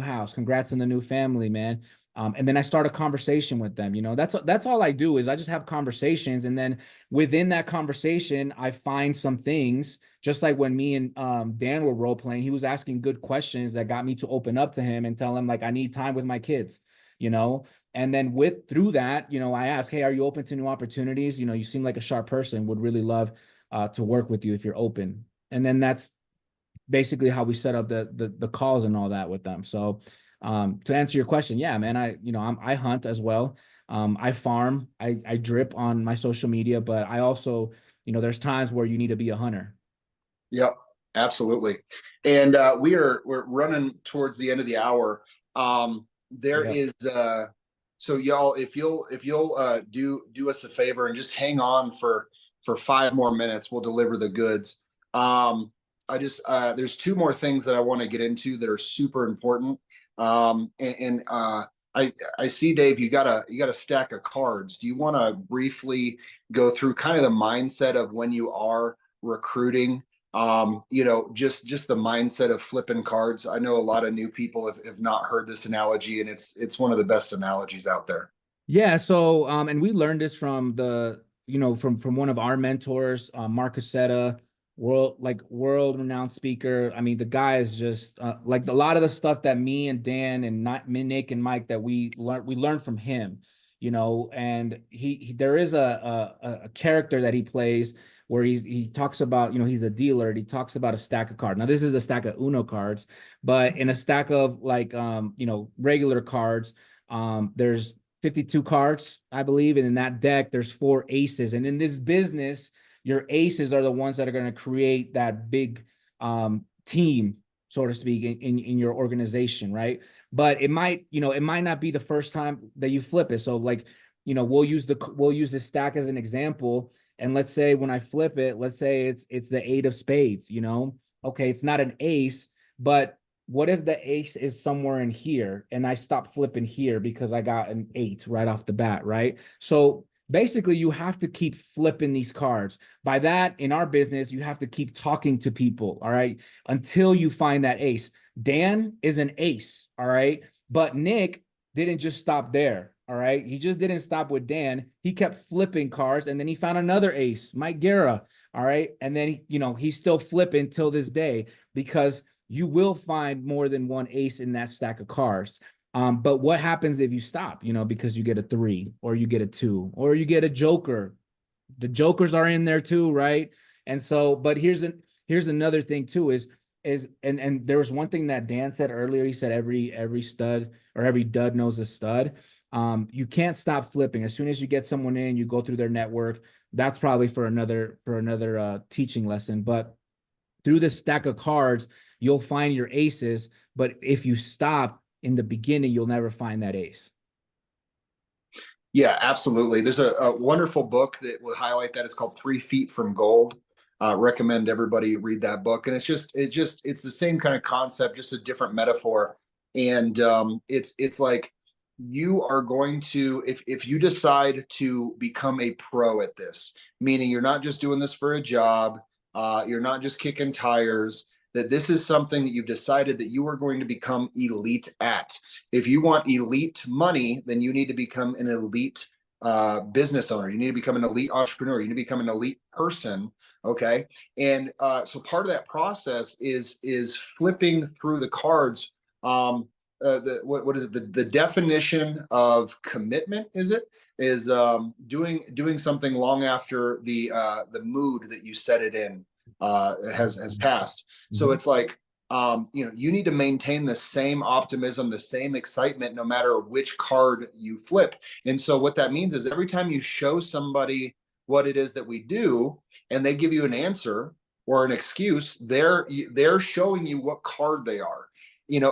house, congrats on the new family, man. And then I start a conversation with them. That's all I do, is I just have conversations, and then within that conversation I find some things, just like when me and Dan were role playing. He was asking good questions that got me to open up to him and tell him, like, I need time with my kids, you know and then through that, I ask, hey, are you open to new opportunities? You seem like a sharp person, would really love to work with you if you're open. And then that's basically how we set up the calls and all that with them. So to answer your question, yeah, man, I hunt as well. I farm, I drip on my social media, but I also, there's times where you need to be a hunter. Yep, absolutely. And we're running towards the end of the hour. There Yep. is so y'all, if you'll do us a favor and just hang on for 5 more minutes, we'll deliver the goods. I just there's two more things that I want to get into that are super important. And I see, Dave, you got a stack of cards. Do you want to briefly go through kind of the mindset of when you are recruiting? Just the mindset of flipping cards. I know a lot of new people have not heard this analogy, and it's one of the best analogies out there. Yeah. So, and we learned this from from one of our mentors, Mark Casetta, world renowned speaker. I mean, the guy is just like a lot of the stuff that me and Dan and not Nick and Mike that we learned from him. And there is a character that he plays where he talks about, he's a dealer, and he talks about a stack of cards. Now, this is a stack of Uno cards, but in a stack of, like, regular cards, there's 52 cards, I believe. And in that deck, there's 4 aces. And in this business, your aces are the ones that are going to create that big team, so to speak, in your organization, right? But it might not be the first time that you flip it. So, like, we'll use this stack as an example. And let's say when I flip it, let's say it's the 8 of spades, okay, it's not an ace, but what if the ace is somewhere in here and I stop flipping here because I got an 8 right off the bat, right? So basically, you have to keep flipping these cards. By that, in our business, you have to keep talking to people, all right, until you find that ace. Dan is an ace, all right, but Nick didn't just stop there. All right. He just didn't stop with Dan. He kept flipping cards, and then he found another ace, Mike Guerra. All right. And then, he's still flipping till this day, because you will find more than one ace in that stack of cards. But what happens if you stop, because you get a 3, or you get a 2, or you get a joker? The jokers are in there too, right? And so, but here's another thing too, and there was one thing that Dan said earlier. He said every stud or every dud knows a stud. You can't stop flipping. As soon as you get someone in, you go through their network. That's probably for another teaching lesson. But through this stack of cards, you'll find your aces. But if you stop in the beginning, you'll never find that ace. Yeah, absolutely. There's a wonderful book that would highlight that. It's called 3 Feet from Gold. Recommend everybody read that book. And it's the same kind of concept, just a different metaphor. And it's like, you are going to, if you decide to become a pro at this, meaning you're not just doing this for a job, you're not just kicking tires, that this is something that you've decided that you are going to become elite at. If you want elite money, then you need to become an elite business owner. You need to become an elite entrepreneur. You need to become an elite person. Okay. And so part of that process is flipping through the cards. what is it? The definition of commitment is doing something long after the mood that you set it in has passed. So it's like, you need to maintain the same optimism, the same excitement, no matter which card you flip. And so what that means is every time you show somebody what it is that we do, and they give you an answer or an excuse, they're showing you what card they are.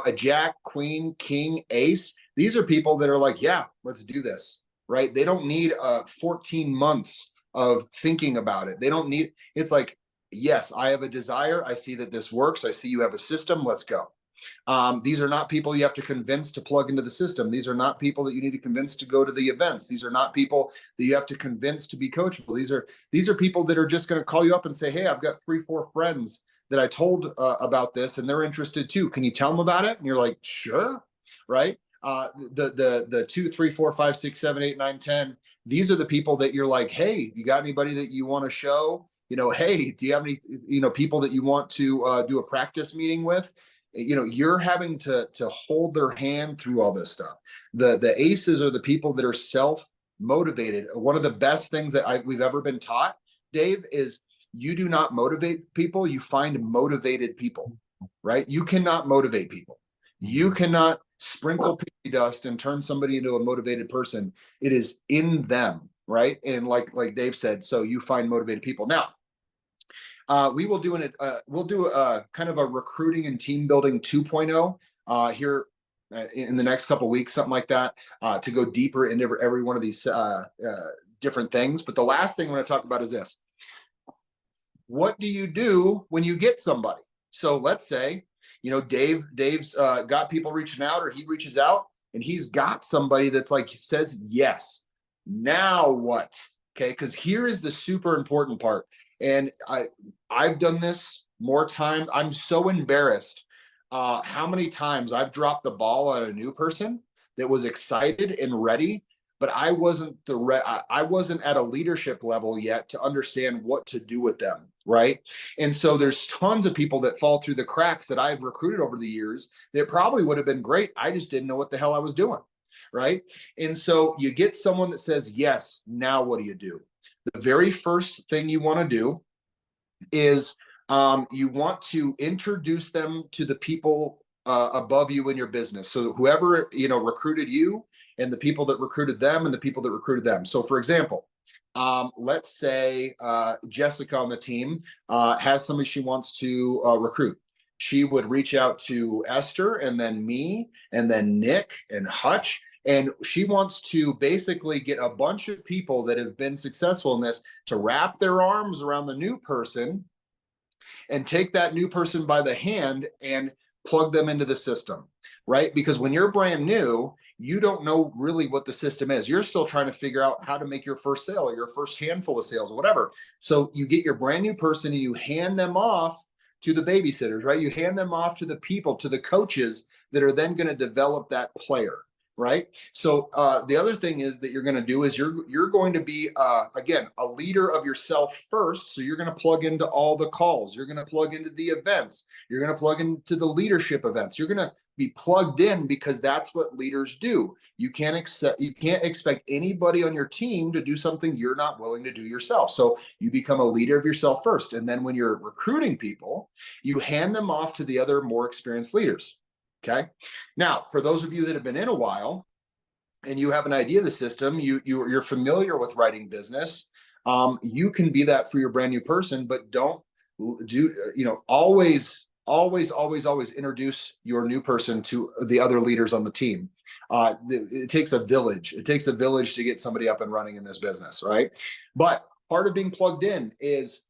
A jack, queen, king, ace. These are people that are like, yeah, let's do this, right? They don't need 14 months of thinking about it. They don't need, it's like, yes, I have a desire. I see that this works. I see you have a system. Let's go. These are not people you have to convince to plug into the system. These are not people that you need to convince to go to the events. These are not people that you have to convince to be coachable. These are people that are just going to call you up and say, hey, I've got 3-4 friends that I told about this, and they're interested too. Can you tell them about it? And you're like, sure, right? The 2, 3, 4, 5, 6, 7, 8, 9, 10. These are the people that you're like, hey, you got anybody that you want to show? Hey, do you have any, people that you want to do a practice meeting with? You're having to hold their hand through all this stuff. The aces are the people that are self-motivated. One of the best things that we've ever been taught, Dave, is you do not motivate people, you find motivated people, right? You cannot motivate people. You cannot sprinkle pixie dust and turn somebody into a motivated person. It is in them, right? And like Dave said, so you find motivated people. Now, we will do we'll do a kind of a recruiting and team building 2.0 here in the next couple of weeks, something like that, to go deeper into every one of these different things. But the last thing we're going to talk about is this. What do you do when you get somebody? So let's say, Dave's got people reaching out, or he reaches out and he's got somebody that's like, says yes. Now what? Okay. Because here is the super important part. And I've done this more time. I'm so embarrassed how many times I've dropped the ball on a new person that was excited and ready, but I wasn't I wasn't at a leadership level yet to understand what to do with them, right? And so there's tons of people that fall through the cracks that I've recruited over the years that probably would have been great. I just didn't know what the hell I was doing, right? And so you get someone that says yes. Now what do you do? The very first thing you want to do is you want to introduce them to the people above you in your business. So whoever, recruited you, and the people that recruited them, and the people that recruited them. So for example, let's say Jessica on the team has somebody she wants to recruit. She would reach out to Esther, and then me, and then Nick and Hutch. And she wants to basically get a bunch of people that have been successful in this to wrap their arms around the new person and take that new person by the hand and plug them into the system, right? Because when you're brand new, you don't know really what the system is. You're still trying to figure out how to make your first sale or your first handful of sales or whatever. So you get your brand new person and you hand them off to the babysitters, right? You hand them off to the people, to the coaches that are then going to develop that player. Right. So the other thing is that you're going to do is you're going to be, again, a leader of yourself first. So you're going to plug into all the calls. You're going to plug into the events. You're going to plug into the leadership events. You're going to be plugged in because that's what leaders do. You can't expect anybody on your team to do something you're not willing to do yourself. So you become a leader of yourself first. And then when you're recruiting people, you hand them off to the other more experienced leaders. Okay. Now, for those of you that have been in a while and you have an idea of the system, you're familiar with writing business. You can be that for your brand new person, but don't do, always introduce your new person to the other leaders on the team. It takes a village. It takes a village to get somebody up and running in this business, right? But part of being plugged in is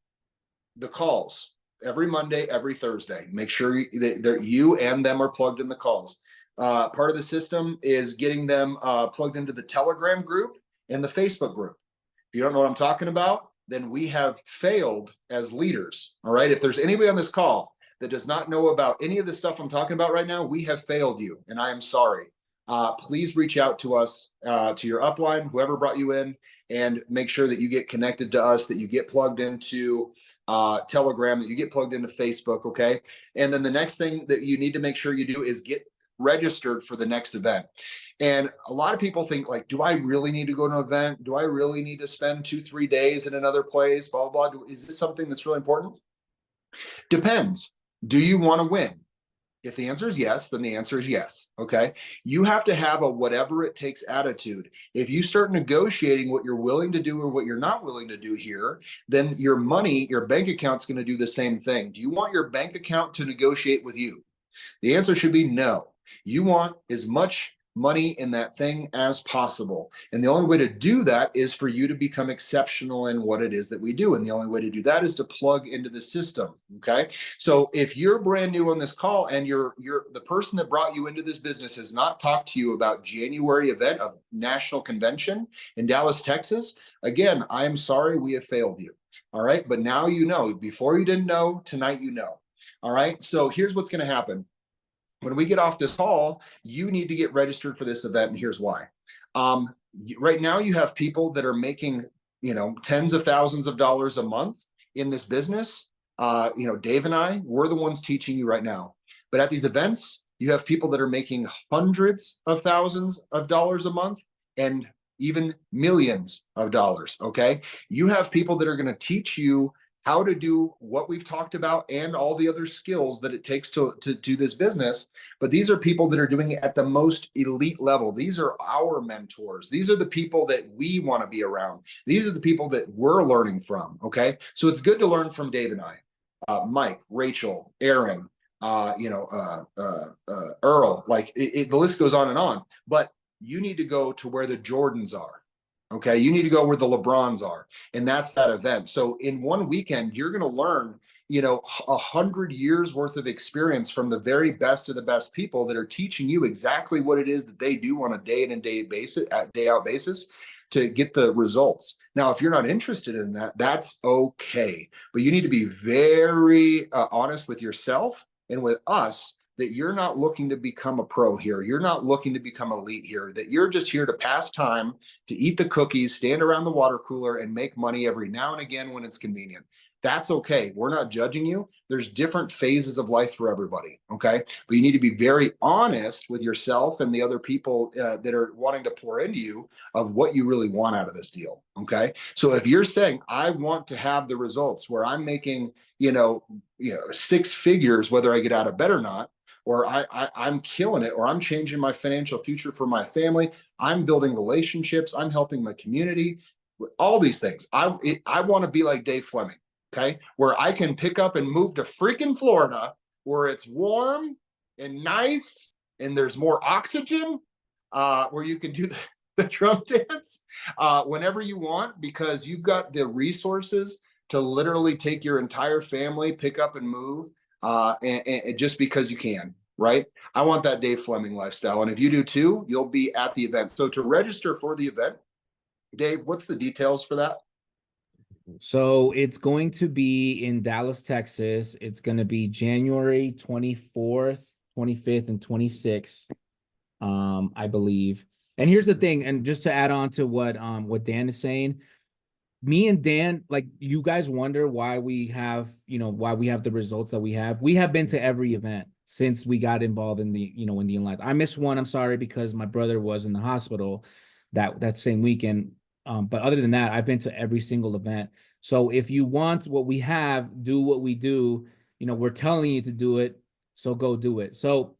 the calls. Every Monday, every Thursday. Make sure that you and them are plugged in the calls. Part of the system is getting them plugged into the Telegram group and the Facebook group. If you don't know what I'm talking about, then we have failed as leaders. All right. If there's anybody on this call that does not know about any of the stuff I'm talking about right now, we have failed you, and I am sorry. Please reach out to us, to your upline, whoever brought you in, and make sure that you get connected to us, that you get plugged into Telegram, that you get plugged into Facebook. Okay. And then the next thing that you need to make sure you do is get registered for the next event. And a lot of people think like, do I really need to go to an event? Do I really need to spend 2-3 days in another place? Blah, blah, blah. Is this something that's really important? Depends. Do you want to win? If the answer is yes, then the answer is yes. Okay. You have to have a whatever it takes attitude. If you start negotiating what you're willing to do or what you're not willing to do here, then your money, your bank account's going to do the same thing. Do you want your bank account to negotiate with you? The answer should be no. You want as much money in that thing as possible. And the only way to do that is for you to become exceptional in what it is that we do. And the only way to do that is to plug into the system. Okay. So if you're brand new on this call and you're the person that brought you into this business has not talked to you about January event of national convention in Dallas, Texas, again, I am sorry we have failed you. All right. But now you know. Before you didn't know, tonight you know. All right. So here's what's going to happen. When we get off this call, you need to get registered for this event, and here's why. Right now, you have people that are making, tens of thousands of dollars a month in this business. Dave and I, we're the ones teaching you right now. But at these events, you have people that are making hundreds of thousands of dollars a month and even millions of dollars. Okay. You have people that are going to teach you how to do what we've talked about and all the other skills that it takes to do this business. But these are people that are doing it at the most elite level. These are our mentors. These are the people that we want to be around. These are the people that we're learning from. Okay. So it's good to learn from Dave and I, Mike, Rachel, Aaron, Earl, the list goes on and on, but you need to go to where the Jordans are. Okay, you need to go where the LeBrons are, and that's that event. So in one weekend, you're going to learn, 100 years worth of experience from the very best of the best people that are teaching you exactly what it is that they do on a day in and day out basis to get the results. Now, if you're not interested in that, that's okay, but you need to be very honest with yourself and with us that you're not looking to become a pro here. You're not looking to become elite here, that you're just here to pass time, to eat the cookies, stand around the water cooler and make money every now and again when it's convenient. That's okay. We're not judging you. There's different phases of life for everybody. Okay. But you need to be very honest with yourself and the other people that are wanting to pour into you of what you really want out of this deal. Okay. So if you're saying, I want to have the results where I'm making, 6 figures, whether I get out of bed or not, or I'm killing it, or I'm changing my financial future for my family, I'm building relationships, I'm helping my community, all these things. I want to be like Dave Fleming, okay? Where I can pick up and move to freaking Florida, where it's warm and nice, and there's more oxygen, where you can do the Trump dance whenever you want, because you've got the resources to literally take your entire family, pick up and move. And just because you can, right? I want that Dave Fleming lifestyle. And if you do too, you'll be at the event. So to register for the event, Dave, what's the details for that? So it's going to be in Dallas, Texas. It's going to be January 24th, 25th, and 26th, I believe. And here's the thing, and just to add on to what Dan is saying, me and Dan, like, you guys wonder why we have the results that we have. We have been to every event since we got involved in the, in the life. I missed one, I'm sorry, because my brother was in the hospital that same weekend. But other than that, I've been to every single event. So if you want what we have, do what we do, we're telling you to do it. So go do it. So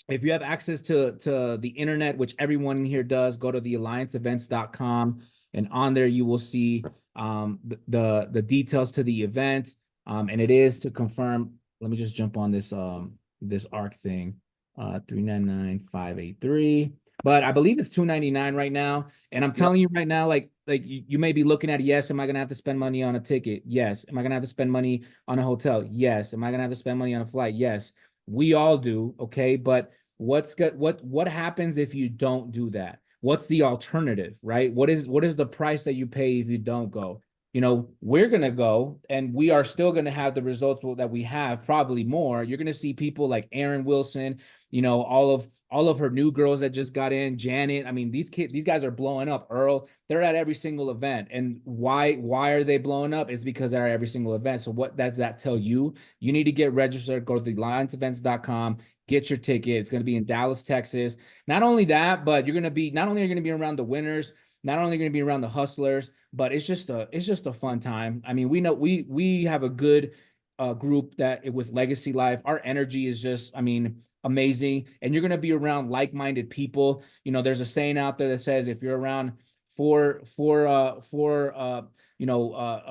if you have access to the internet, which everyone in here does, go to theallianceevents.com. And on there, you will see the details to the event. And it is to confirm. Let me just jump on this this ARC thing. 399,583. But I believe it's $299 right now. And I'm telling you right now, like you may be looking at, yes, am I gonna have to spend money on a ticket? Yes. Am I gonna have to spend money on a hotel? Yes. Am I gonna have to spend money on a flight? Yes. We all do, okay? But what happens if you don't do that? What's the alternative, right? What is the price that you pay if you don't go? We're going to go, and we are still going to have the results that we have, probably more. You're going to see people like Aaron Wilson, all of her new girls that just got in, Janet. I mean, these guys are blowing up. Earl, they're at every single event. And why are they blowing up? It's because they're at every single event. So what does that tell you? You need to get registered. Go to theallianceevents.com, Get your ticket. It's going to be in Dallas, Texas. Not only that, but you're going to be, not only are you going to be around the winners, not only going to be around the hustlers, but it's just a fun time. I mean, we know we have a good group that with Legacy Life, our energy is just, I mean, amazing. And you're going to be around like-minded people. You know, there's a saying out there that says if you're around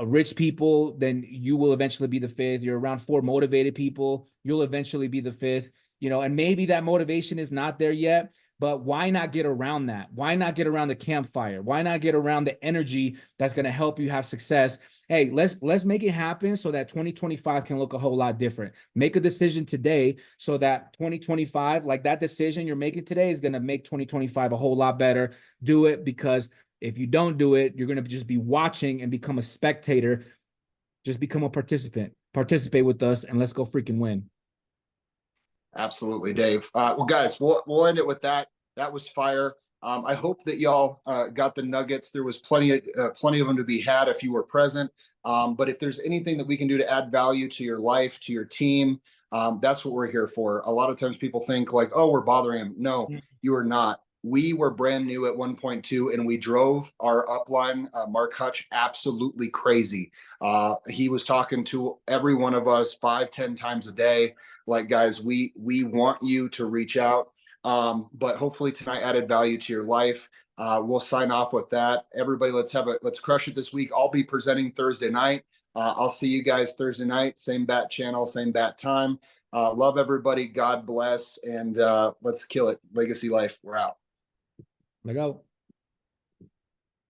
rich people, then you will eventually be the fifth. You're around four motivated people, you'll eventually be the fifth. You know, and maybe that motivation is not there yet, but why not get around that? Why not get around the campfire? Why not get around the energy that's going to help you have success? Hey, let's make it happen so that 2025 can look a whole lot different. Make a decision today so that 2025, like that decision you're making today, is going to make 2025 a whole lot better. Do it, because if you don't do it, you're going to just be watching and become a spectator. Just become a participant. Participate with us, and let's go freaking win. Absolutely, Dave. Well, guys, we'll end it with that. That was fire. I hope that y'all got the nuggets. There was plenty of them to be had if you were present. But if there's anything that we can do to add value to your life, to your team, that's what we're here for. A lot of times people think like, oh, we're bothering them. No, you are not. We were brand new at 1.2, and we drove our upline, Mark Hutch, absolutely crazy. He was talking to every one of us 5-10 times a day. Like, guys, we want you to reach out. But hopefully tonight added value to your life. We'll sign off with that. Everybody, let's crush it this week. I'll be presenting Thursday night. I'll see you guys Thursday night, same bat channel, same bat time. Love everybody. God bless. And let's kill it. Legacy Life. We're out. Let go.